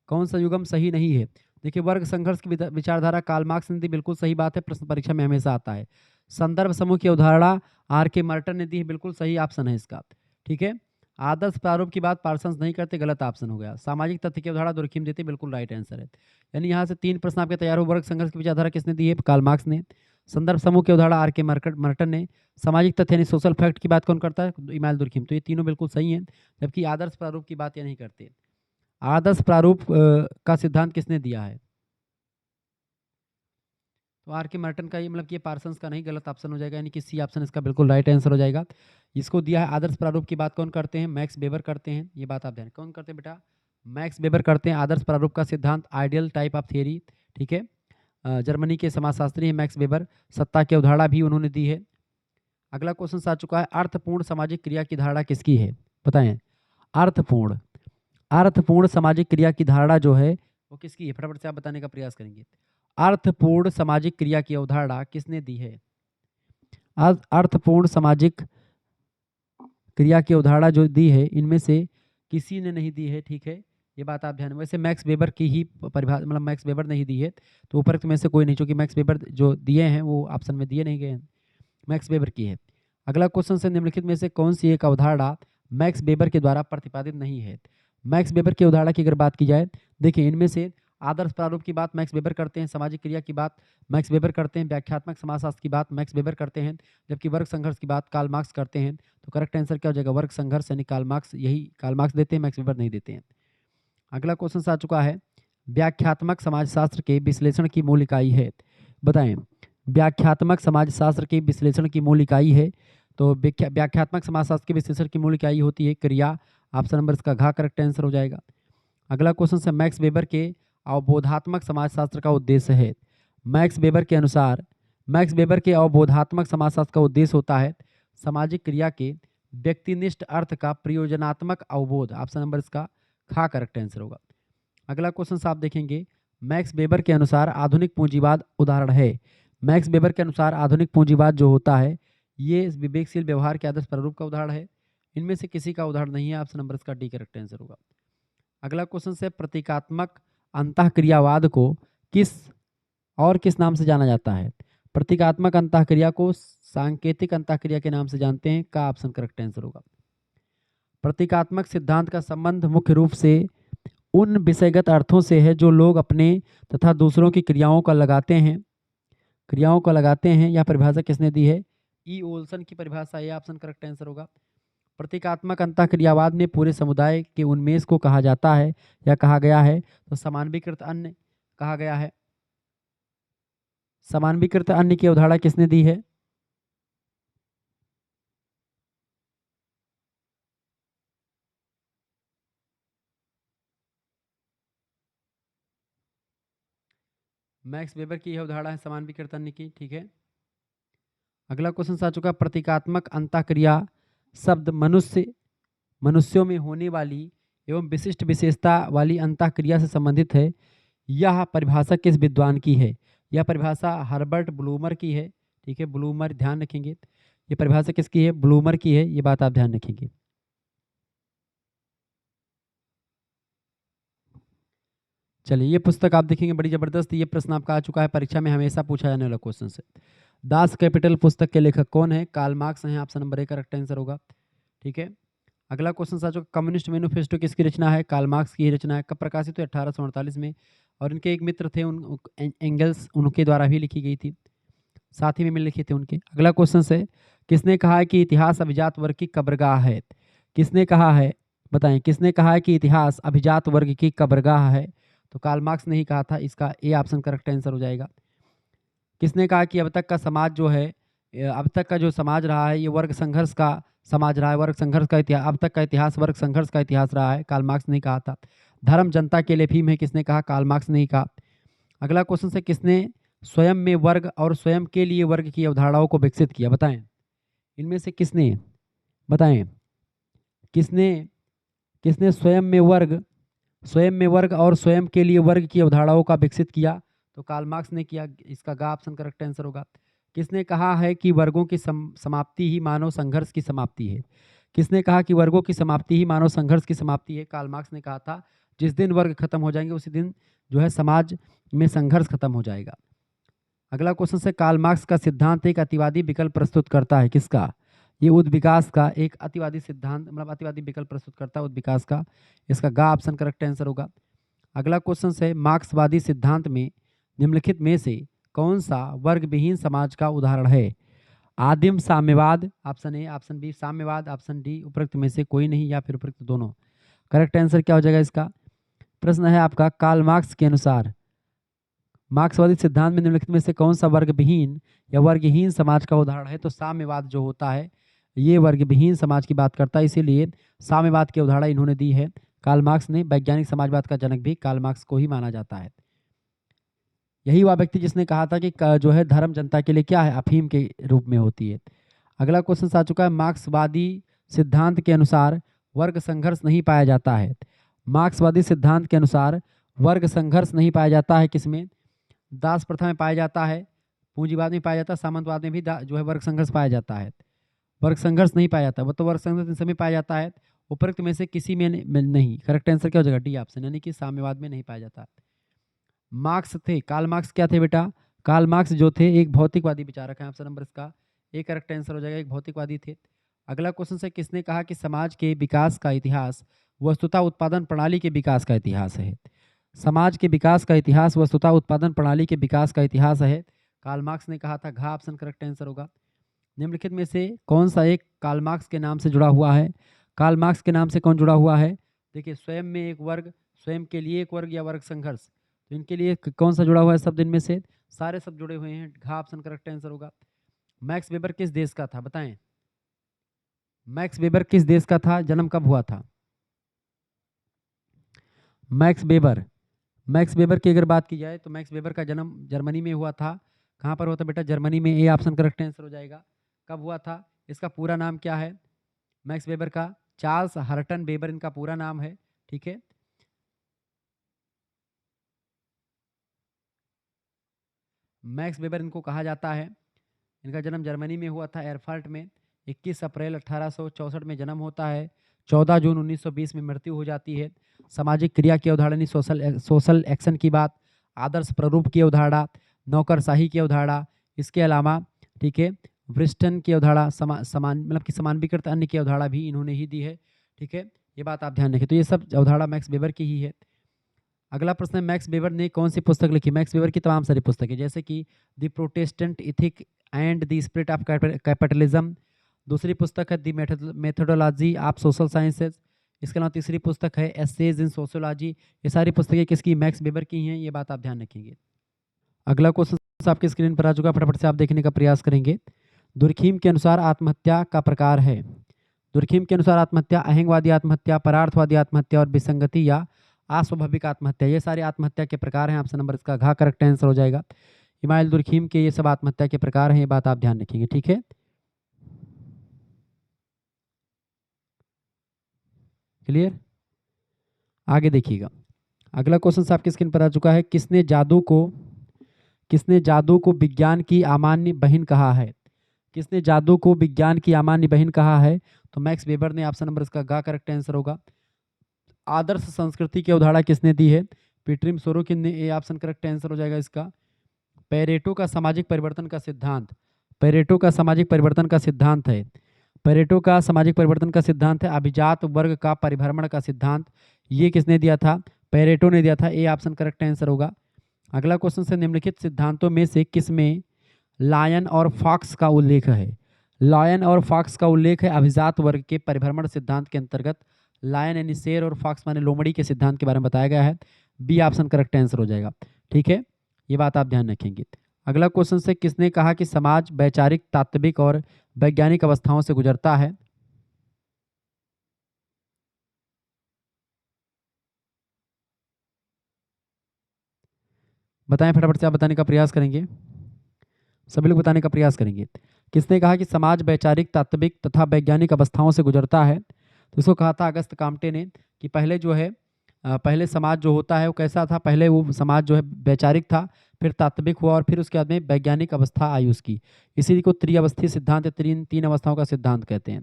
कौन सा युग्म सही नहीं है। देखिए, वर्ग संघर्ष की विचारधारा कार्ल मार्क्स ने दी, बिल्कुल सही बात है, प्रश्न परीक्षा में हमेशा आता है। संदर्भ समूह की अवधारणा आर के मार्टन ने दी है, बिल्कुल सही ऑप्शन है इसका, ठीक है। आदर्श प्रारूप की बात पार्सन्स नहीं करते, गलत ऑप्शन हो गया। सामाजिक तथ्य की अवधारणा दुर्खिम देते, बिल्कुल राइट आंसर है। यानी यहाँ से 3 प्रश्न आपके तैयार हो। वर्ग संघर्ष की विचारधारा किसने दी है? कार्ल मार्क्स ने। संदर्भ समूह की अवधारणा आर के मार्टन ने। सामाजिक तथ्य यानी सोशल फैक्ट की बात कौन करता है? Emmanuel Durkheim. तो ये तीनों बिल्कुल सही हैं, जबकि आदर्श प्रारूप की बात ये नहीं करते। आदर्श प्रारूप का सिद्धांत किसने दिया है? तो आर के मार्टन का, ये मतलब कि ये पार्सन्स का नहीं, गलत ऑप्शन हो जाएगा, यानी कि सी ऑप्शन इसका बिल्कुल राइट आंसर हो जाएगा। इसको दिया है। आदर्श प्रारूप की बात कौन करते हैं? मैक्स वेबर करते हैं। ये बात आप ध्यान, कौन करते हैं बेटा? मैक्स वेबर करते हैं। आदर्श प्रारूप का सिद्धांत आइडियल टाइप ऑफ थियरी, ठीक है। जर्मनी के समाजशास्त्री हैं मैक्स वेबर। सत्ता की अवधारणा भी उन्होंने दी है। अगला क्वेश्चन आ चुका है, अर्थपूर्ण सामाजिक क्रिया की धारणा किसकी है? बताएं। अर्थपूर्ण अर्थपूर्ण सामाजिक क्रिया की धारणा जो है वो किसकी है? फटाफट से आप बताने का प्रयास करेंगे। अर्थपूर्ण सामाजिक क्रिया की अवधारणा किसने दी है? अर्थपूर्ण सामाजिक क्रिया की अवधारणा जो दी है, इनमें से किसी ने नहीं दी है, ठीक है। ये बात आप ध्यान में, वैसे मैक्स वेबर की ही परिभाषा, मतलब मैक्स वेबर ने ही दी है, तो उपरोक्त में से कोई नहीं, क्योंकि मैक्स वेबर जो दिए हैं वो ऑप्शन में दिए नहीं गए हैं, मैक्स वेबर की है। अगला क्वेश्चन से, निम्नलिखित में से कौन सी एक अवधारणा मैक्स वेबर के द्वारा प्रतिपादित नहीं है? मैक्स वेबर की अवधारणा की अगर बात की जाए, देखिए इनमें से आदर्श प्रारूप की बात मैक्स वेबर करते हैं, सामाजिक क्रिया की बात मैक्स वेबर करते हैं, व्याख्यात्मक समाजशास्त्र की बात मैक्स वेबर करते हैं, जबकि वर्ग संघर्ष की बात कार्ल मार्क्स करते हैं। तो करेक्ट आंसर क्या हो जाएगा? वर्ग संघर्ष यानी कार्ल मार्क्स, यही कार्ल मार्क्स देते हैं, मैक्स वेबर नहीं देते हैं। अगला क्वेश्चन आ चुका है, व्याख्यात्मक समाजशास्त्र के विश्लेषण की मूल इकाई है। बताएं, व्याख्यात्मक समाजशास्त्र के विश्लेषण की मूल इकाई है, तो व्याख्यात्मक समाजशास्त्र के विश्लेषण की मूल इकाई होती है क्रिया। ऑप्शन नंबर इसका घ करेक्ट आंसर हो जाएगा। अगला क्वेश्चन से, मैक्स वेबर के अवबोधात्मक समाजशास्त्र का उद्देश्य है। मैक्स वेबर के अनुसार, मैक्स वेबर के अवबोधात्मक समाजशास्त्र का उद्देश्य होता है सामाजिक क्रिया के व्यक्तिनिष्ठ अर्थ का प्रयोजनात्मक अवबोध। ऑप्शन नंबर इसका खा करेक्ट आंसर होगा। अगला क्वेश्चन आप देखेंगे, मैक्स वेबर के अनुसार आधुनिक पूंजीवाद उदाहरण है। मैक्स वेबर के अनुसार आधुनिक पूंजीवाद जो होता है, ये विवेकशील व्यवहार के आदर्श प्रारूप का उदाहरण है। इनमें से किसी का उदाहरण नहीं है, ऑप्शन नंबर इसका डी करेक्ट आंसर होगा। अगला क्वेश्चन से, प्रतीकात्मक अंतःक्रियावाद को किस नाम से जाना जाता है? प्रतीकात्मक अंतःक्रिया को सांकेतिक अंतःक्रिया के नाम से जानते हैं, का ऑप्शन करेक्ट आंसर होगा। प्रतीकात्मक सिद्धांत का संबंध मुख्य रूप से उन विषयगत अर्थों से है जो लोग अपने तथा दूसरों की क्रियाओं का लगाते हैं। यह परिभाषा किसने दी है? ई ओल्सन की परिभाषा, यह ऑप्शन करेक्ट आंसर होगा। प्रतीकात्मक अंतःक्रियावाद में पूरे समुदाय के उन्मेष को कहा जाता है या कहा गया है, तो समानवीकृत अन्य कहा गया है। समानवीकृत अन्य की अवधारणा किसने दी है? मैक्स वेबर की यह अवधारणा है समानवीकृत अन्य की। ठीक है, अगला क्वेश्चन आ चुका, प्रतीकात्मक अंतःक्रिया शब्द मनुष्यों में होने वाली एवं विशिष्ट विशेषता वाली अंतःक्रिया से संबंधित है। यह परिभाषा किस विद्वान की है? यह परिभाषा हर्बर्ट ब्लूमर की है। ठीक है, ब्लूमर, ध्यान रखेंगे, ये परिभाषा किसकी है? ब्लूमर की है, ये बात आप ध्यान रखेंगे। चलिए, ये पुस्तक आप देखेंगे बड़ी जबरदस्त, ये प्रश्न आपका आ चुका है परीक्षा में, हमेशा पूछा जाने वाला क्वेश्चन है। दास कैपिटल पुस्तक के लेखक कौन है? कार्ल मार्क्स हैं, ऑप्शन नंबर 1 करेक्ट आंसर होगा। ठीक है, अगला क्वेश्चन आ चुका, कम्युनिस्ट मैनिफेस्टो किसकी रचना है? कार्ल मार्क्स की रचना है। कब प्रकाशित हुई? 1848 में। और इनके एक मित्र थे एंगल्स, उनके द्वारा भी लिखी गई थी, साथ ही में मिल लिखे थे उनके। अगला क्वेश्चन है, किसने कहा है कि इतिहास अभिजात वर्ग की कब्रगाह है? किसने कहा है? बताएं, किसने कहा है कि इतिहास अभिजात वर्ग की कब्रगाह है? तो कार्ल मार्क्स ने ही कहा था, इसका ए ऑप्शन करेक्ट आंसर हो जाएगा। किसने कहा कि अब तक का समाज जो है, अब तक का जो समाज रहा है ये वर्ग संघर्ष का समाज रहा है, वर्ग संघर्ष का इतिहास, अब तक का इतिहास वर्ग संघर्ष का इतिहास रहा है, कार्ल मार्क्स ने कहा था। धर्म जनता के लिए अफीम है, किसने कहा? कार्ल मार्क्स ने ही कहा। अगला क्वेश्चन से, किसने स्वयं में वर्ग और स्वयं के लिए वर्ग की अवधारणाओं को विकसित किया? बताएं, इनमें से किसने, बताएं, किसने किसने स्वयं में वर्ग और स्वयं के लिए वर्ग की अवधारणाओं का विकसित किया? तो कार्ल मार्क्स ने किया, इसका ग ऑप्शन करेक्ट आंसर होगा। किसने कहा है कि वर्गों की समाप्ति ही मानव संघर्ष की समाप्ति है? किसने कहा कि वर्गों की समाप्ति ही मानव संघर्ष की समाप्ति है? कार्ल मार्क्स ने कहा था, जिस दिन वर्ग खत्म हो जाएंगे उसी दिन जो है समाज में संघर्ष खत्म हो जाएगा। अगला क्वेश्चन से, कार्ल मार्क्स का सिद्धांत एक अतिवादी विकल्प प्रस्तुत करता है, किसका? ये उद्विकास का एक अतिवादी सिद्धांत, मतलब अतिवादी विकल्प प्रस्तुत करता है उद्विकास का, इसका गा ऑप्शन करेक्ट आंसर होगा। अगला क्वेश्चन है, मार्क्सवादी सिद्धांत में निम्नलिखित में से कौन सा वर्ग विहीन समाज का उदाहरण है? आदिम साम्यवाद, ऑप्शन ए, ऑप्शन बी साम्यवाद, ऑप्शन डी उपरोक्त में से कोई नहीं, या फिर उपरोक्त दोनों। करेक्ट आंसर क्या हो जाएगा इसका? प्रश्न है आपका, कार्ल मार्क्स के अनुसार मार्क्सवादी सिद्धांत में निम्नलिखित में से कौन सा वर्ग विहीन या वर्गहीन समाज का उदाहरण है? तो साम्यवाद जो होता है ये वर्ग विहीन समाज की बात करता है, इसीलिए साम्यवाद की अवधारणा इन्होंने दी है कार्ल मार्क्स ने। वैज्ञानिक समाजवाद का जनक भी कार्ल मार्क्स को ही माना जाता है। यही वह व्यक्ति जिसने कहा था कि जो है धर्म जनता के लिए क्या है? अफीम के रूप में होती है। अगला क्वेश्चन आ चुका है, मार्क्सवादी सिद्धांत के अनुसार वर्ग संघर्ष नहीं पाया जाता है। मार्क्सवादी सिद्धांत के अनुसार वर्ग संघर्ष नहीं पाया जाता है, किसमें? दास प्रथा में पाया जाता है, पूंजीवाद में पाया जाता है, सामंतवाद में भी जो है वर्ग संघर्ष पाया जाता है। वर्ग संघर्ष नहीं पाया जाता, वो तो वर्ग संघर्ष इन समय पाया जाता है, उपरोक्त में से किसी में नहीं। करेक्ट आंसर क्या हो जाएगा? डी ऑप्शन, यानी कि साम्यवाद में नहीं पाया जाता। मार्क्स थे, कार्ल मार्क्स क्या थे बेटा? कार्ल मार्क्स जो थे एक भौतिकवादी विचारक हैं, ऑप्शन नंबर इसका ए करेक्ट आंसर हो जाएगा, एक भौतिकवादी थे। अगला क्वेश्चन से, किसने कहा कि समाज के विकास का इतिहास वस्तुतः उत्पादन प्रणाली के विकास का इतिहास है? समाज के विकास का इतिहास वस्तुतः उत्पादन प्रणाली के विकास का इतिहास है, कार्ल मार्क्स ने कहा था। घा ऑप्शन करेक्ट आंसर होगा। निम्नलिखित में से कौन सा एक कार्ल मार्क्स के नाम से जुड़ा हुआ है? कार्ल मार्क्स के नाम से कौन जुड़ा हुआ है? देखिए, स्वयं में एक वर्ग, स्वयं के लिए एक वर्ग या वर्ग संघर्ष, तो इनके लिए कौन सा जुड़ा हुआ है शब्द? इनमें से सारे शब्द जुड़े हुए हैं, घा ऑप्शन करेक्ट आंसर होगा। मैक्स वेबर किस देश का था? बताएं, मैक्स वेबर किस देश का था? जन्म कब हुआ था मैक्स वेबर की अगर बात की जाए तो मैक्स वेबर का जन्म जर्मनी में हुआ था। कहाँ पर हुआ था बेटा? जर्मनी में, ए ऑप्शन करेक्ट आंसर हो जाएगा। कब हुआ था? इसका पूरा नाम क्या है मैक्स वेबर का? चार्ल्स हर्टन वेबर इनका पूरा नाम है। ठीक है, मैक्स वेबर इनको कहा जाता है। इनका जन्म जर्मनी में हुआ था, एरफर्ट में। 21 अप्रैल 1864 में जन्म होता है, 14 जून 1920 में मृत्यु हो जाती है। सामाजिक क्रिया की अवधारणा, सोशल एक्शन की बात, आदर्श प्रारूप की अवधारणा, नौकरशाही की अवधारणा, इसके अलावा ठीक है ब्रिस्टन की अवधारणा, समान मतलब कि समानवीकृत अन्य की अवधारणा भी इन्होंने ही दी है। ठीक है, ये बात आप ध्यान रखें। तो ये सब अवधारणा मैक्स वेबर की ही है। अगला प्रश्न है, मैक्स वेबर ने कौन सी पुस्तक लिखी? मैक्स वेबर की तमाम सारी पुस्तकें, जैसे कि the Protestant ethic and the spirit of capitalism, दूसरी पुस्तक है दी मेथोडोलॉजी ऑफ सोशल साइंसेज। इसके अलावा तीसरी पुस्तक है एसेज इन सोशियोलॉजी। ये सारी पुस्तकें किसकी, मैक्स वेबर की हैं, ये बात आप ध्यान रखेंगे। अगला क्वेश्चन आपकी स्क्रीन पर आ चुका है, फटाफट से आप देखने का प्रयास करेंगे। दुर्खीम के अनुसार आत्महत्या का प्रकार है। दुर्खीम के अनुसार आत्महत्या अहंगवादी आत्महत्या, परार्थवादी आत्महत्या और विसंगति या अस्वाभाविक आत्महत्या, ये सारे आत्महत्या के प्रकार हैं। ऑप्शन नंबर इसका घ करेक्ट आंसर हो जाएगा। इमाइल दुर्खीम के ये सब आत्महत्या के प्रकार हैं, ये बात आप ध्यान रखेंगे, ठीक है। क्लियर, आगे देखिएगा। अगला क्वेश्चन आपकी स्क्रीन पर आ चुका है, किसने जादू को विज्ञान की अमान्य बहन कहा है। किसने जादू को विज्ञान की अमान्य बहन कहा है, तो मैक्स वेबर ने। ऑप्शन नंबर इसका ग करेक्ट आंसर होगा। आदर्श संस्कृति की अवधारणा किसने दी है, पीटरिम सोरोकिन ने, ए ऑप्शन करेक्ट आंसर हो जाएगा इसका। पेरेटो का सामाजिक परिवर्तन का सिद्धांत, पेरेटो का सामाजिक परिवर्तन का सिद्धांत है, पेरेटो का सामाजिक परिवर्तन का सिद्धांत है अभिजात वर्ग का परिभ्रमण का सिद्धांत। ये किसने दिया था, पेरेटो ने दिया था, ए ऑप्शन करेक्ट आंसर होगा। अगला क्वेश्चन से, निम्नलिखित सिद्धांतों में से किसमें लायन और फॉक्स का उल्लेख है। लायन और फॉक्स का उल्लेख है अभिजात वर्ग के परिभ्रमण सिद्धांत के अंतर्गत। लायन यानी शेर और फॉक्स माने लोमड़ी के सिद्धांत के बारे में बताया गया है। बी ऑप्शन करेक्ट आंसर हो जाएगा, ठीक है, ये बात आप ध्यान रखेंगे। अगला क्वेश्चन से, किसने कहा कि समाज वैचारिक तात्विक और वैज्ञानिक अवस्थाओं से गुजरता है। बताएं, फटाफट से आप बताने का प्रयास करेंगे, सभी लोग बताने का प्रयास करेंगे। किसने कहा कि समाज वैचारिक तात्विक तथा वैज्ञानिक अवस्थाओं से गुजरता है, तो इसको कहा था अगस्त काम्टे ने कि पहले जो है पहले समाज जो होता है वो कैसा था, पहले वो समाज जो है वैचारिक था, फिर तात्विक हुआ और फिर उसके बाद में वैज्ञानिक अवस्था आई उसकी। इसी को त्रिअवस्थी सिद्धांत, तीन अवस्थाओं का सिद्धांत कहते हैं।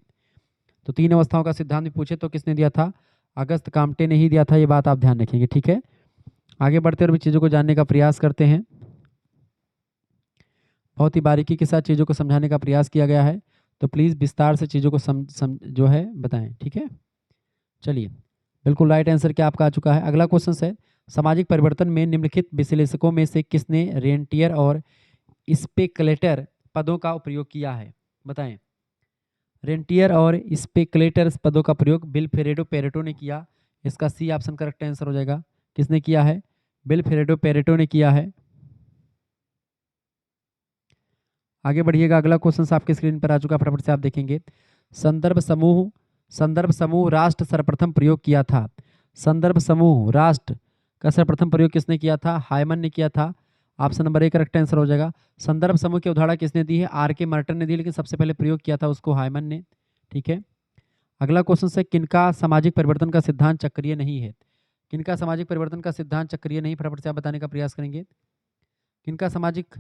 तो तीन अवस्थाओं का सिद्धांत भी पूछे तो किसने दिया था, अगस्त काम्टे ने ही दिया था, ये बात आप ध्यान रखेंगे, ठीक है। आगे बढ़ते हुए चीज़ों को जानने का प्रयास करते हैं। बहुत ही बारीकी के साथ चीज़ों को समझाने का प्रयास किया गया है, तो प्लीज़ विस्तार से चीज़ों को जो है बताएं, ठीक है। चलिए, बिल्कुल राइट आंसर क्या आपका आ चुका है। अगला क्वेश्चन है, सामाजिक परिवर्तन में निम्नलिखित विश्लेषकों में से किसने रेंटियर और स्पेकुलेटर पदों का प्रयोग किया है, बताएं। रेंटियर और स्पेकुलेटर पदों का प्रयोग विल्फ्रेडो पेरेटो ने किया, इसका सी ऑप्शन करेक्ट आंसर हो जाएगा। किसने किया है, विल्फ्रेडो पेरेटो ने किया है। आगे बढ़िएगा, अगला क्वेश्चन आपके स्क्रीन पर आ चुका, फटाफट से आप देखेंगे। संदर्भ समूह राष्ट्र सर्वप्रथम प्रयोग किया था। संदर्भ समूह राष्ट्र का सर्वप्रथम प्रयोग किसने किया था, हाइमन ने किया था। Option number A correct answer हो जाएगा। संदर्भ समूह की अवधारणा किसने दी है, आर के मार्टन ने दी, लेकिन सबसे पहले प्रयोग किया था उसको हाइमन ने, ठीक है। अगला क्वेश्चन है, किनका सामाजिक परिवर्तन का सिद्धांत चक्रीय नहीं है। किनका सामाजिक परिवर्तन का सिद्धांत चक्रीय नहीं, फटाफट से आप बताने का प्रयास करेंगे। किनका सामाजिक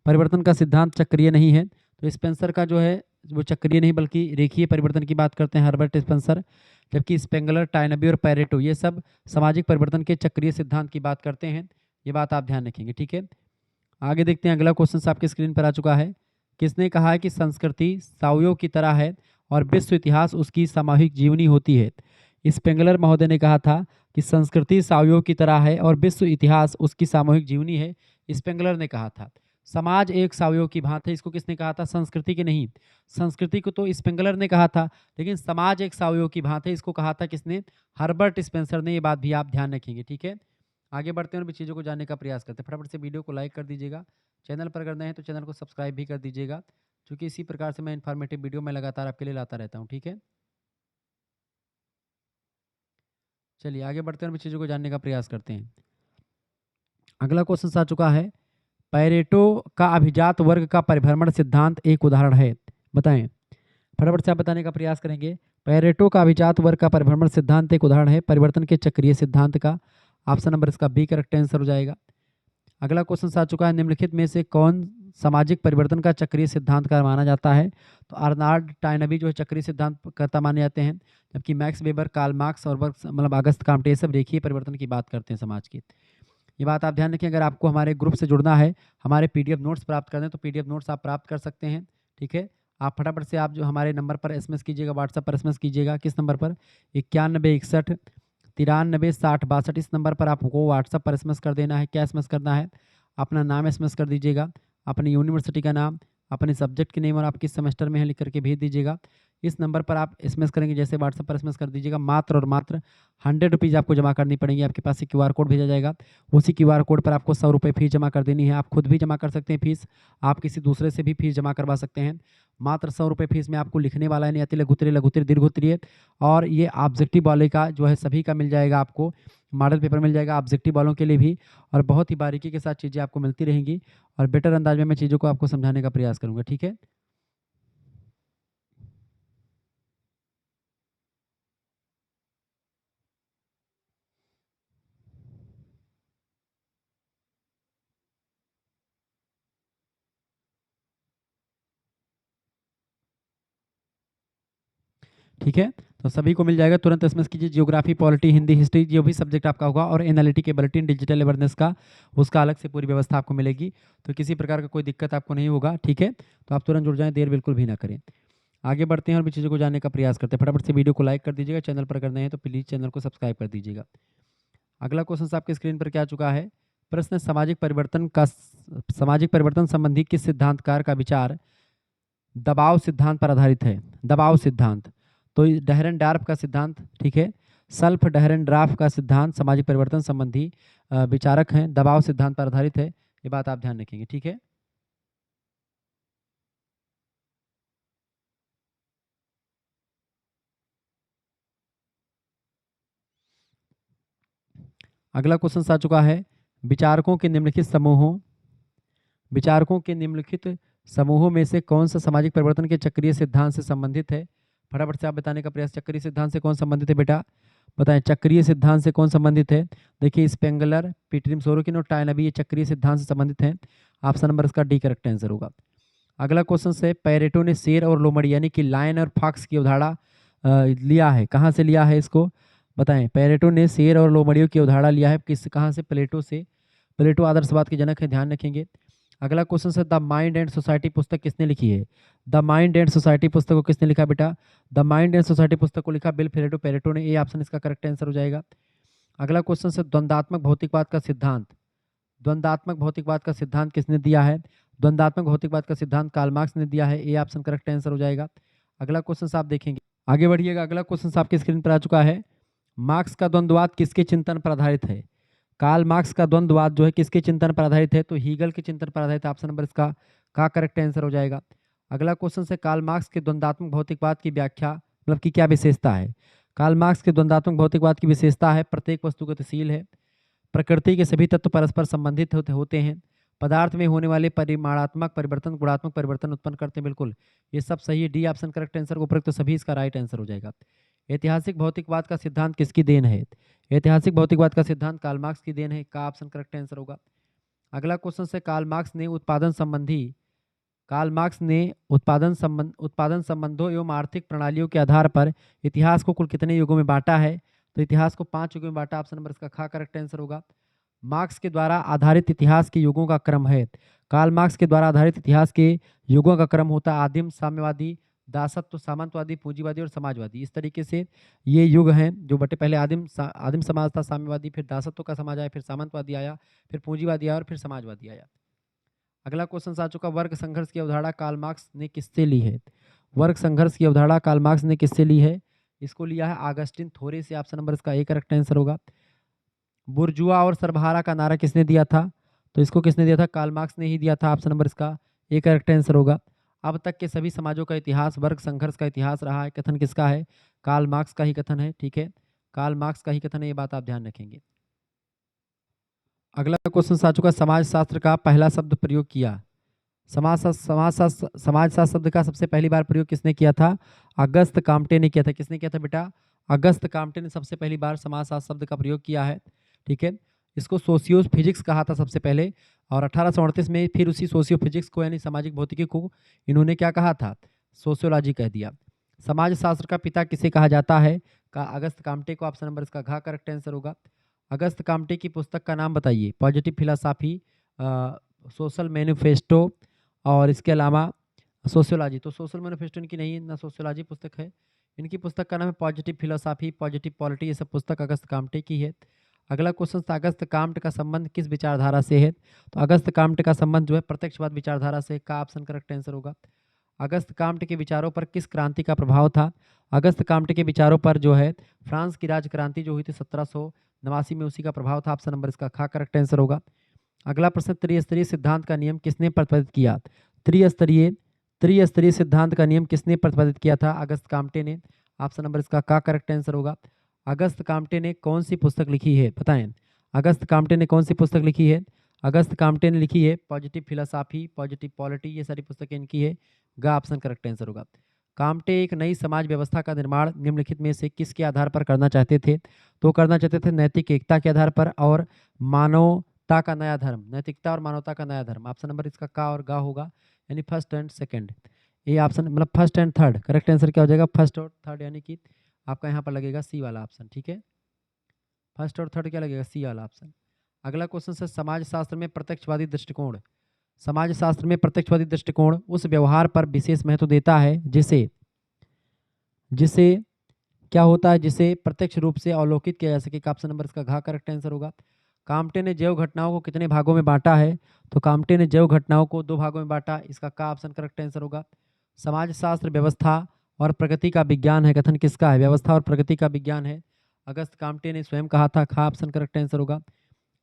परिवर्तन का सिद्धांत चक्रीय नहीं है, तो स्पेंसर का जो है वो चक्रीय नहीं बल्कि रेखीय परिवर्तन की बात करते हैं, हर्बर्ट स्पेंसर। जबकि स्पेंगलर, टाइनबी और पैरेटो ये सब सामाजिक परिवर्तन के चक्रीय सिद्धांत की बात करते हैं, ये बात आप ध्यान रखेंगे, ठीक है। आगे देखते हैं, अगला क्वेश्चन आपके स्क्रीन पर आ चुका है। किसने कहा है कि संस्कृति सावयों की तरह है और विश्व इतिहास उसकी सामूहिक जीवनी होती है। स्पेंगलर महोदय ने कहा था कि संस्कृति सावयों की तरह है और विश्व इतिहास उसकी सामूहिक जीवनी है, स्पेंगलर ने कहा था। समाज एक सावयों की भांति है, इसको किसने कहा था, संस्कृति के नहीं, संस्कृति को तो स्पेंगलर ने कहा था, लेकिन समाज एक सावयों की भांति है, इसको कहा था किसने, हर्बर्ट स्पेंसर ने। ये बात भी आप ध्यान रखेंगे, ठीक है। आगे बढ़ते हैं और भी चीज़ों को जानने का प्रयास करते हैं। फटाफट से वीडियो को लाइक कर दीजिएगा, चैनल पर अगर नए हैं तो चैनल को सब्सक्राइब भी कर दीजिएगा, क्योंकि इसी प्रकार से मैं इन्फॉर्मेटिव वीडियो में लगातार आपके लिए लाता रहता हूँ, ठीक है। चलिए आगे बढ़ते हैं और भी चीज़ों को जानने का प्रयास करते हैं। अगला क्वेश्चन आ चुका है, पैरेटो का अभिजात वर्ग का परिभ्रमण सिद्धांत एक उदाहरण है, बताएं। फटाफट से आप बताने का प्रयास करेंगे। पैरेटो का अभिजात वर्ग का परिभ्रमण सिद्धांत एक उदाहरण है परिवर्तन के चक्रीय सिद्धांत का। ऑप्शन नंबर इसका बी करेक्ट आंसर हो जाएगा। अगला क्वेश्चन आ चुका है, निम्नलिखित में से कौन सामाजिक परिवर्तन का चक्रीय सिद्धांत का माना जाता है, तो अर्नाल्ड टाइनबी जो है चक्रीय सिद्धांत कर्ता माने जाते हैं, जबकि मैक्स वेबर, कार्ल मार्क्स और मतलब अगस्त काम्टे सब रेखीय परिवर्तन की बात करते हैं समाज की। ये बात आप ध्यान रखें। अगर आपको हमारे ग्रुप से जुड़ना है, हमारे पीडीएफ नोट्स प्राप्त करने, तो पीडीएफ नोट्स आप प्राप्त कर सकते हैं, ठीक है। आप फटाफट से आप जो हमारे नंबर पर एसएमएस कीजिएगा, व्हाट्सएप पर एसएमएस कीजिएगा। किस नंबर पर, 9161 93 60 62, इस नंबर पर आपको व्हाट्सएप पर एसएमएस कर देना है। क्या एसएमएस करना है, अपना नाम एसएमएस कर दीजिएगा, अपनी यूनिवर्सिटी का नाम, अपने सब्जेक्ट के नेम और आप किस सेमेस्टर में है लिख करके भेज दीजिएगा। इस नंबर पर आप एसएमएस करेंगे, जैसे व्हाट्सएप पर एसएमएस कर दीजिएगा। मात्र और मात्र 100 रुपीज़ आपको जमा करनी पड़ेंगी। आपके पास से क्यूआर कोड भेजा जाएगा, उसी क्यूआर कोड पर आपको 100 रुपये फीस जमा कर देनी है। आप खुद भी जमा कर सकते हैं फीस, आप किसी दूसरे से भी फीस जमा करवा सकते हैं। मात्र 100 रुपये फीस में आपको लिखने वाला है अति लघुत्तरीय, लघुत्तरीय, दीर्घोत्तरीय, और ये ऑब्जेक्टिव वाले का जो है सभी का मिल जाएगा। आपको मॉडल पेपर मिल जाएगा ऑब्जेक्टिव वालों के लिए भी, और बहुत ही बारीकी के साथ चीज़ें आपको मिलती रहेंगी, और बेटर अंदाज में मैं चीज़ों को आपको समझाने का प्रयास करूँगा। ठीक है। ठीक है, तो सभी को मिल जाएगा। तुरंत एसएमएस कीजिए। जियोग्राफी, पॉलिटी, हिंदी, हिस्ट्री, जो भी सब्जेक्ट आपका होगा, और एनालिटिक एबिलिटी, डिजिटल अवेयरनेस का, उसका अलग से पूरी व्यवस्था आपको मिलेगी। तो किसी प्रकार का कोई दिक्कत आपको नहीं होगा। ठीक है, तो आप तुरंत जुड़ जाएं, देर बिल्कुल भी ना करें। आगे बढ़ते हैं और भी चीज़ों को जानने का प्रयास करते हैं। फटाफट से वीडियो को लाइक कर दीजिएगा। चैनल पर अगर नए हैं तो प्लीज़ चैनल को सब्सक्राइब कर दीजिएगा। अगला क्वेश्चन आपके स्क्रीन पर क्या आ चुका है। प्रश्न, सामाजिक परिवर्तन संबंधी किस सिद्धांतकार का विचार दबाव सिद्धांत पर आधारित है। दबाव सिद्धांत, तो डहरन डार्फ का सिद्धांत। ठीक है, सल्फ डहरन डार्फ का सिद्धांत सामाजिक परिवर्तन संबंधी विचारक हैं, दबाव सिद्धांत पर आधारित है। ये बात आप ध्यान रखेंगे। ठीक है, अगला क्वेश्चन आ चुका है। विचारकों के निम्नलिखित समूहों विचारकों के निम्नलिखित समूहों में से कौन सा सामाजिक परिवर्तन के चक्रीय सिद्धांत से संबंधित है। फटाफट से आप बताने का प्रयास। चक्रीय सिद्धांत से कौन संबंधित है बेटा, बताएं। चक्रीय सिद्धांत से कौन संबंधित है। देखिए, स्पेंगलर, पीटरिम, सोरोकिन और टायनबी, ये चक्रीय सिद्धांत से संबंधित हैं। ऑप्शन नंबर इसका डी करेक्ट आंसर होगा। अगला क्वेश्चन से, पैरेटो ने शेर और लोमड़ी यानी कि लायन और फॉक्स की अवधारणा लिया है। कहाँ से लिया है इसको बताएं। पैरेटो ने शेर और लोमड़ियों की अवधारणा लिया है किस, कहाँ से, प्लेटो से। प्लेटो आदर्शवाद के जनक है, ध्यान रखेंगे। अगला क्वेश्चन है, द माइंड एंड सोसाइटी पुस्तक किसने लिखी है। द माइंड एंड सोसाइटी पुस्तक को किसने लिखा बेटा। द माइंड एंड सोसाइटी पुस्तक को लिखा विल्फ्रेडो पैरेटो ने। ये ऑप्शन इसका करेक्ट आंसर हो जाएगा। अगला क्वेश्चन है, द्वंद्वात्मक भौतिकवाद का सिद्धांत द्वंद्वात्मक भौतिकवाद का सिद्धांत किसने दिया है। द्वंद्वात्मक भौतिकवाद का सिद्धांत कार्ल मार्क्स ने दिया है। ये ऑप्शन करेक्ट आंसर हो जाएगा। अगला क्वेश्चन आप देखेंगे, आगे बढ़िएगा। अगला क्वेश्चन आपके स्क्रीन पर आ चुका है। मार्क्स का द्वंद्ववाद किसके चिंतन पर आधारित है। कार्ल मार्क्स का द्वंद्ववाद जो है किसके चिंतन पर आधारित है, तो हीगल के चिंतन पर आधारित है। ऑप्शन नंबर इसका का करेक्ट आंसर हो जाएगा। अगला क्वेश्चन से, कार्ल मार्क्स के द्वंद्वात्मक भौतिकवाद की व्याख्या मतलब की क्या विशेषता है। कार्ल मार्क्स के द्वंद्वात्मक भौतिकवाद की विशेषता है, प्रत्येक वस्तु गतिशील है, प्रकृति के सभी तत्व परस्पर संबंधित होते हैं, पदार्थ में होने वाले परिमाणात्मक परिवर्तन गुणात्मक परिवर्तन उत्पन्न करते हैं। बिल्कुल, ये सब सही है। डी ऑप्शन करेक्ट आंसर, उपरोक्त तो सभी इसका राइट आंसर हो जाएगा। ऐतिहासिक भौतिकवाद का सिद्धांत किसकी देन है। ऐतिहासिक भौतिकवाद का सिद्धांत कार्ल मार्क्स की देन है। का ऑप्शन करेक्ट आंसर होगा। अगला क्वेश्चन से, कार्ल मार्क्स ने उत्पादन संबंधों एवं आर्थिक प्रणालियों के आधार पर इतिहास को कुल कितने युगों में बांटा है। तो इतिहास को 5 युगों में बांटा। ऑप्शन नंबर इसका खा करेक्ट आंसर होगा। मार्क्स के द्वारा आधारित इतिहास के युगों का क्रम है। कार्ल मार्क्स के द्वारा आधारित इतिहास के युगों का क्रम होता है आदिम, साम्यवादी, दासत्व, सामंतवादी, पूंजीवादी और समाजवादी। इस तरीके से ये युग हैं जो बटे। पहले आदिम समाज था, साम्यवादी, फिर दासत्व का समाज आया, फिर सामंतवादी आया, फिर पूंजीवादी आया और फिर समाजवादी आया। अगला क्वेश्चन आ चुका, वर्ग संघर्ष की अवधारणा कार्ल मार्क्स ने किससे ली है। वर्ग संघर्ष की अवधारणा कार्ल मार्क्स ने किससे ली है। इसको लिया है ऑगस्टिन थोरे से। ऑप्शन नंबर इसका ए करेक्ट आंसर होगा। बुर्जुआ और सर्वहारा का नारा किसने दिया था, तो इसको किसने दिया था, कार्ल मार्क्स ने ही दिया था। ऑप्शन नंबर इसका ए करेक्ट आंसर होगा। अब तक के सभी समाजों का इतिहास वर्ग संघर्ष का इतिहास रहा है। कथन किसका है, कार्ल मार्क्स का ही कथन है। ठीक है, कार्ल मार्क्स का ही कथन है, ये बात आप ध्यान रखेंगे। अगला क्वेश्चन आ चुका, समाजशास्त्र का पहला शब्द प्रयोग किया। समाजशास्त्र शब्द का सबसे पहली बार प्रयोग किसने किया था, अगस्त काम्टे ने किया था। किसने किया था बेटा, अगस्त काम्टे ने सबसे पहली बार समाजशास्त्र शब्द का प्रयोग किया है। ठीक है, इसको सोशियो फिजिक्स कहा था सबसे पहले, और 1838 में फिर उसी सोशियो फिजिक्स को यानी सामाजिक भौतिकी को इन्होंने क्या कहा था, सोशियोलॉजी कह दिया। समाजशास्त्र का पिता किसे कहा जाता है, का अगस्त काम्टे को। ऑप्शन नंबर इसका घ करेक्ट आंसर होगा। अगस्त काम्टे की पुस्तक का नाम बताइए। पॉजिटिव फिलोसॉफी, सोशल मैनिफेस्टो और इसके अलावा सोशियोलॉजी। तो सोशल मैनिफेस्टो इनकी नहीं है, ना सोशियोलॉजी पुस्तक है। इनकी पुस्तक का नाम है पॉजिटिव फिलोसॉफी, पॉजिटिव पॉलिटी। ये सब पुस्तक अगस्त काम्टे की है। अगला क्वेश्चन था अगस्त काम्ट का संबंध किस विचारधारा से है? तो अगस्त काम्ट का संबंध जो है प्रत्यक्षवाद विचारधारा से, का ऑप्शन करेक्ट आंसर होगा। अगस्त काम्ट के विचारों पर किस क्रांति का प्रभाव था? अगस्त काम्ट के विचारों पर जो है फ्रांस की राजक्रांति जो हुई थी 1789 में, उसी का प्रभाव था। ऑप्शन नंबर इसका खा करेक्ट आंसर होगा। अगला प्रश्न, त्रिस्तरीय सिद्धांत का नियम किसने प्रतिपादित किया? त्रिस्तरीय त्रिस्तरीय सिद्धांत का नियम किसने प्रतिपादित किया था? अगस्त काम्टे ने। ऑप्शन नंबर इसका का करेक्ट आंसर होगा। अगस्त काम्टे ने कौन सी पुस्तक लिखी है, बताएं। अगस्त काम्टे ने कौन सी पुस्तक लिखी है? अगस्त काम्टे ने लिखी है पॉजिटिव फिलोसॉफी, पॉजिटिव पॉलिटी, ये सारी पुस्तकें इनकी है। गा ऑप्शन करेक्ट आंसर होगा। काम्टे एक नई समाज व्यवस्था का निर्माण निम्नलिखित में से किसके आधार पर करना चाहते थे? तो करना चाहते थे नैतिक एकता के आधार पर और मानवता का नया धर्म, नैतिकता और मानवता का नया धर्म। ऑप्शन नंबर इसका का और गा होगा, यानी फर्स्ट एंड सेकंड। ये ऑप्शन मतलब first and third, correct answer क्या हो जाएगा? फर्स्ट और थर्ड, यानी कि आपका यहाँ पर लगेगा सी वाला ऑप्शन। ठीक है, फर्स्ट और थर्ड क्या लगेगा? सी वाला ऑप्शन। अगला क्वेश्चन है समाजशास्त्र में प्रत्यक्षवादी दृष्टिकोण। समाजशास्त्र में प्रत्यक्षवादी दृष्टिकोण उस व्यवहार पर विशेष महत्व देता है जिसे जिसे क्या होता है, जिसे प्रत्यक्ष रूप से अवलोकित किया जा सके। ऑप्शन नंबर इसका घा करेक्ट आंसर होगा। काम्टे ने जैव घटनाओं को कितने भागों में बांटा है? तो काम्टे ने जैव घटनाओं को 2 भागों में बांटा, इसका का ऑप्शन करेक्ट आंसर होगा। समाजशास्त्र व्यवस्था और प्रगति का विज्ञान है, कथन किसका है? व्यवस्था और प्रगति का विज्ञान है, अगस्त काम्टे ने स्वयं कहा था। खा ऑप्शन करेक्ट आंसर होगा।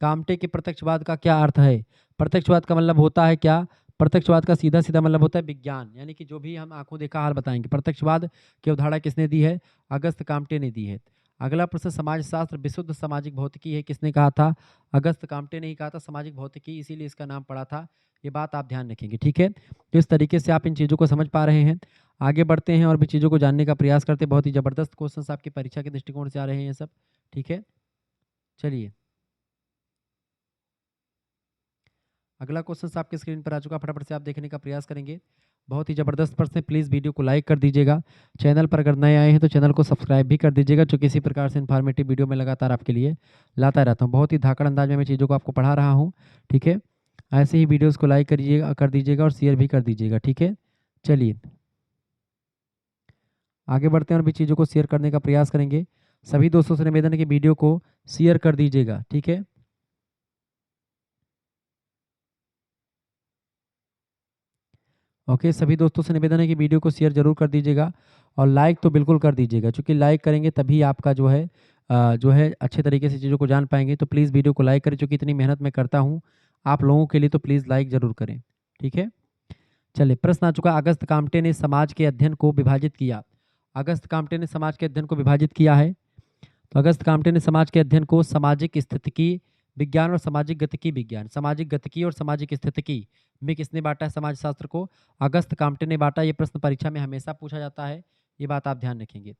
काम्टे के प्रत्यक्षवाद का क्या अर्थ है? प्रत्यक्षवाद का मतलब होता है क्या? प्रत्यक्षवाद का सीधा सीधा मतलब होता है विज्ञान, यानी कि जो भी हम आंखों देखा हाल बताएंगे। प्रत्यक्षवाद की अवधारणा किसने दी है? अगस्त काम्टे ने दी है। अगला प्रश्न, समाजशास्त्र विशुद्ध सामाजिक भौतिकी है, किसने कहा था? अगस्त काम्टे ने ही कहा था सामाजिक भौतिकी, इसीलिए इसका नाम पड़ा था। ये बात आप ध्यान रखेंगे। ठीक है, तो इस तरीके से आप इन चीज़ों को समझ पा रहे हैं। आगे बढ़ते हैं और भी चीज़ों को जानने का प्रयास करते हैं। बहुत ही ज़बरदस्त क्वेश्चन आपकी परीक्षा के दृष्टिकोण से आ रहे हैं ये सब। ठीक है, चलिए अगला क्वेश्चन आपके स्क्रीन पर आ चुका, फटाफट से आप देखने का प्रयास करेंगे। बहुत ही ज़बरदस्त प्रश्न है, प्लीज़ वीडियो को लाइक कर दीजिएगा। चैनल पर अगर नए आए हैं तो चैनल को सब्सक्राइब भी कर दीजिएगा, जो किसी प्रकार से इन्फॉर्मेटिव वीडियो में लगातार आपके लिए लाता रहता हूँ। बहुत ही धाकड़ अंदाज में मैं चीज़ों को आपको पढ़ा रहा हूँ। ठीक है, ऐसे ही वीडियोज़ को लाइक करिएगा, कर दीजिएगा और शेयर भी कर दीजिएगा। ठीक है, चलिए आगे बढ़ते हैं और भी चीज़ों को शेयर करने का प्रयास करेंगे। सभी दोस्तों से निवेदन है कि वीडियो को शेयर कर दीजिएगा। ठीक है, ओके, सभी दोस्तों से निवेदन है कि वीडियो को शेयर जरूर कर दीजिएगा और लाइक तो बिल्कुल कर दीजिएगा, क्योंकि लाइक करेंगे तभी आपका जो है अच्छे तरीके से चीज़ों को जान पाएंगे। तो प्लीज़ वीडियो को लाइक करें, क्योंकि इतनी मेहनत मैं करता हूँ आप लोगों के लिए, तो प्लीज़ लाइक ज़रूर करें। ठीक है, चलिए प्रश्न आ चुका, अगस्त काम्टे ने समाज के अध्ययन को विभाजित किया। अगस्त काम्टे ने समाज के अध्ययन को विभाजित किया है। तो अगस्त काम्टे ने समाज के अध्ययन को सामाजिक स्थितिकी विज्ञान और सामाजिक गतिकी विज्ञान, सामाजिक गतिकी और सामाजिक स्थितिकी में किसने बांटा है समाजशास्त्र को? अगस्त काम्टे ने बांटा। ये प्रश्न परीक्षा में हमेशा पूछा जाता है, ये बात आप ध्यान रखेंगे।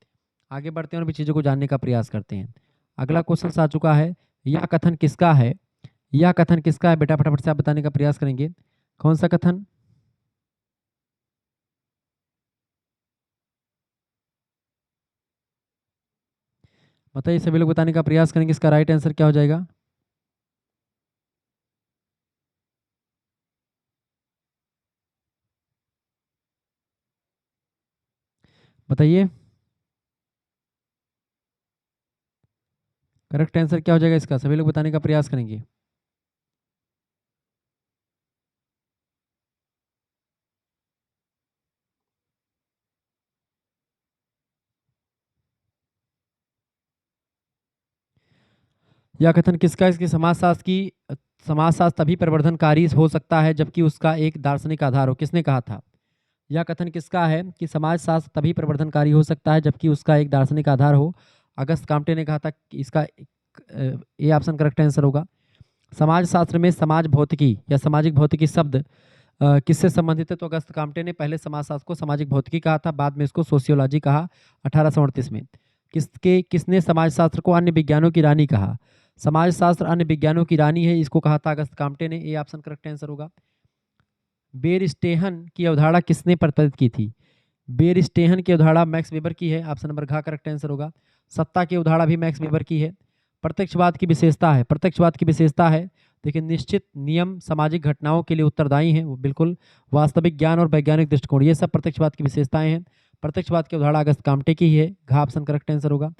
आगे बढ़ते हैं और भी चीज़ों को जानने का प्रयास करते हैं। अगला क्वेश्चन आ चुका है, यह कथन किसका है? यह कथन किसका है बेटा? फटाफट से आप बताने का प्रयास करेंगे। कौन सा कथन? बताइए, सभी लोग बताने का प्रयास करेंगे, इसका राइट आंसर क्या हो जाएगा? बताइए, करेक्ट आंसर क्या हो जाएगा इसका? सभी लोग बताने का प्रयास करेंगे। यह कथन किसका? इसकी समाजशास्त्र तभी प्रवर्धनकारी हो सकता है जबकि उसका एक दार्शनिक आधार हो। किसने कहा था? यह कथन किसका है कि समाजशास्त्र तभी प्रवर्धनकारी हो सकता है जबकि उसका एक दार्शनिक आधार हो? अगस्त काम्टे ने कहा था कि इसका ये ऑप्शन करेक्ट आंसर होगा। समाजशास्त्र में समाज भौतिकी या सामाजिक भौतिकी शब्द किससे संबंधित है? तो अगस्त काम्टे ने पहले समाजशास्त्र को सामाजिक भौतिकी कहा था, बाद में इसको सोशियोलॉजी कहा 1838 में। किसने समाजशास्त्र को अन्य विज्ञानों की रानी कहा? समाजशास्त्र अन्य विज्ञानों की रानी है, इसको कहा था अगस्त काम्टे ने। ये ऑप्शन करेक्ट आंसर होगा। बेरस्टेहन की अवधारणा किसने प्रतिपादित की थी? बेरस्टेहन की अवधारणा मैक्स वेबर की है, ऑप्शन नंबर घ करेक्ट आंसर होगा। सत्ता की अवधारणा भी मैक्स वेबर की है। प्रत्यक्षवाद की विशेषता है, प्रत्यक्षवाद की विशेषता है देखिए, निश्चित नियम सामाजिक घटनाओं के लिए उत्तरदायी हैं, वो बिल्कुल वास्तविक ज्ञान और वैज्ञानिक दृष्टिकोण, ये सब प्रत्यक्षवाद की विशेषताएं हैं। प्रत्यक्षवाद की अवधारणा अगस्त काम्टे की ही है, घ ऑप्शन करेक्ट आंसर होगा।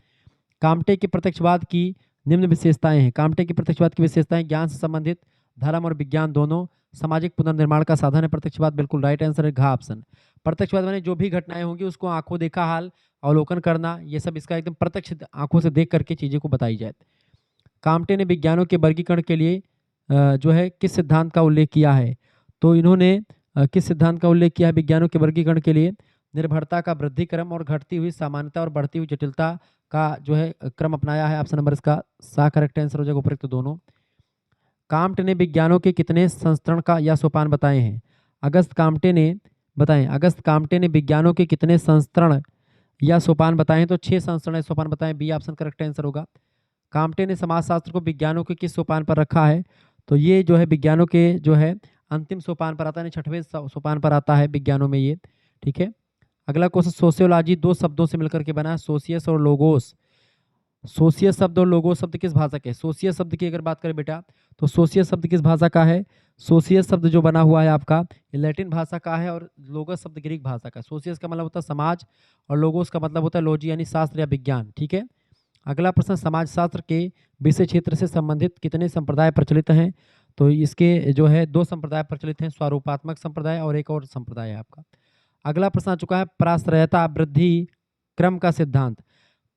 काम्टे के प्रत्यक्षवाद की निम्न विशेषताएं हैं। काम्टे की प्रत्यक्षवाद की विशेषताएं: ज्ञान से संबंधित, धर्म और विज्ञान दोनों, सामाजिक पुनर्निर्माण का साधन है प्रत्यक्षवाद। बिल्कुल राइट आंसर है, घ ऑप्शन। प्रत्यक्षवाद माने जो भी घटनाएं होंगी उसको आंखों देखा हाल अवलोकन करना, ये सब इसका एकदम प्रत्यक्ष आंखों से देख करके चीजें को बताई जाए। काम्टे ने विज्ञानों के वर्गीकरण के लिए जो है किस सिद्धांत का उल्लेख किया है? तो इन्होंने किस सिद्धांत का उल्लेख किया है विज्ञानों के वर्गीकरण के लिए? निर्भरता का वृद्धि क्रम और घटती हुई सामान्यता और बढ़ती हुई जटिलता का जो है क्रम अपनाया है। ऑप्शन नंबर इसका सा करेक्ट आंसर हो जाएगा, उपयुक्त दोनों। काम्टे ने विज्ञानों के कितने संस्करण का या सोपान बताए हैं? अगस्त काम्टे ने बताएं, अगस्त काम्टे ने विज्ञानों के कितने संस्करण या सोपान बताए हैं? तो 6 संस्करण या सोपान बताएं, बी ऑप्शन करेक्ट आंसर होगा। काम्टे ने समाजशास्त्र को विज्ञानों के किस सोपान पर रखा है? तो ये जो है विज्ञानों के जो है अंतिम सोपान पर आता है, 6वें सोपान पर आता है विज्ञानों में ये। ठीक है, अगला क्वेश्चन, सोशियोलॉजी दो शब्दों से मिलकर के बना है, सोशियस और लोगोस। सोशियस शब्द और लोगोस शब्द किस भाषा के? सोशियस शब्द की अगर बात करें बेटा, तो सोशियस शब्द किस भाषा का है? सोशियस शब्द जो बना हुआ है आपका, ये लैटिन भाषा का है, और लोगस शब्द ग्रीक भाषा का है। सोशियस का मतलब होता है समाज, और लोगोस का मतलब होता है लॉजी यानी शास्त्र या विज्ञान। ठीक है, अगला प्रश्न, समाजशास्त्र के विषय क्षेत्र से संबंधित कितने संप्रदाय प्रचलित हैं? तो इसके जो है 2 संप्रदाय प्रचलित हैं, स्वरूपात्मक संप्रदाय और एक और संप्रदाय है आपका। अगला प्रश्न आ चुका है, प्राश्रयता वृद्धि क्रम का सिद्धांत।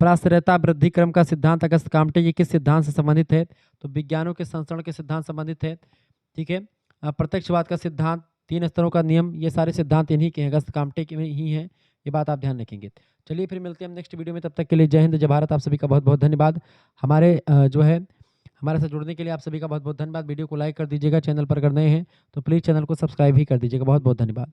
प्राश्रयता वृद्धि क्रम का सिद्धांत अगस्त काम्टे ये किस सिद्धांत से संबंधित है? तो विज्ञानों के संसरण के सिद्धांत संबंधित है। ठीक है, प्रत्यक्षवाद का सिद्धांत, 3 स्तरों का नियम, ये सारे सिद्धांत इन्हीं के हैं, अगस्त काम्टे के ही हैं, ये बात आप ध्यान रखेंगे। चलिए फिर मिलते हैं हम नेक्स्ट वीडियो में, तब तक के लिए जय हिंद जय भारत। आप सभी का बहुत बहुत धन्यवाद। हमारे जो है हमारे साथ जुड़ने के लिए आप सभी का बहुत बहुत धन्यवाद। वीडियो को लाइक कर दीजिएगा, चैनल पर अगर नए हैं तो प्लीज़ चैनल को सब्सक्राइब भी कर दीजिएगा। बहुत बहुत धन्यवाद।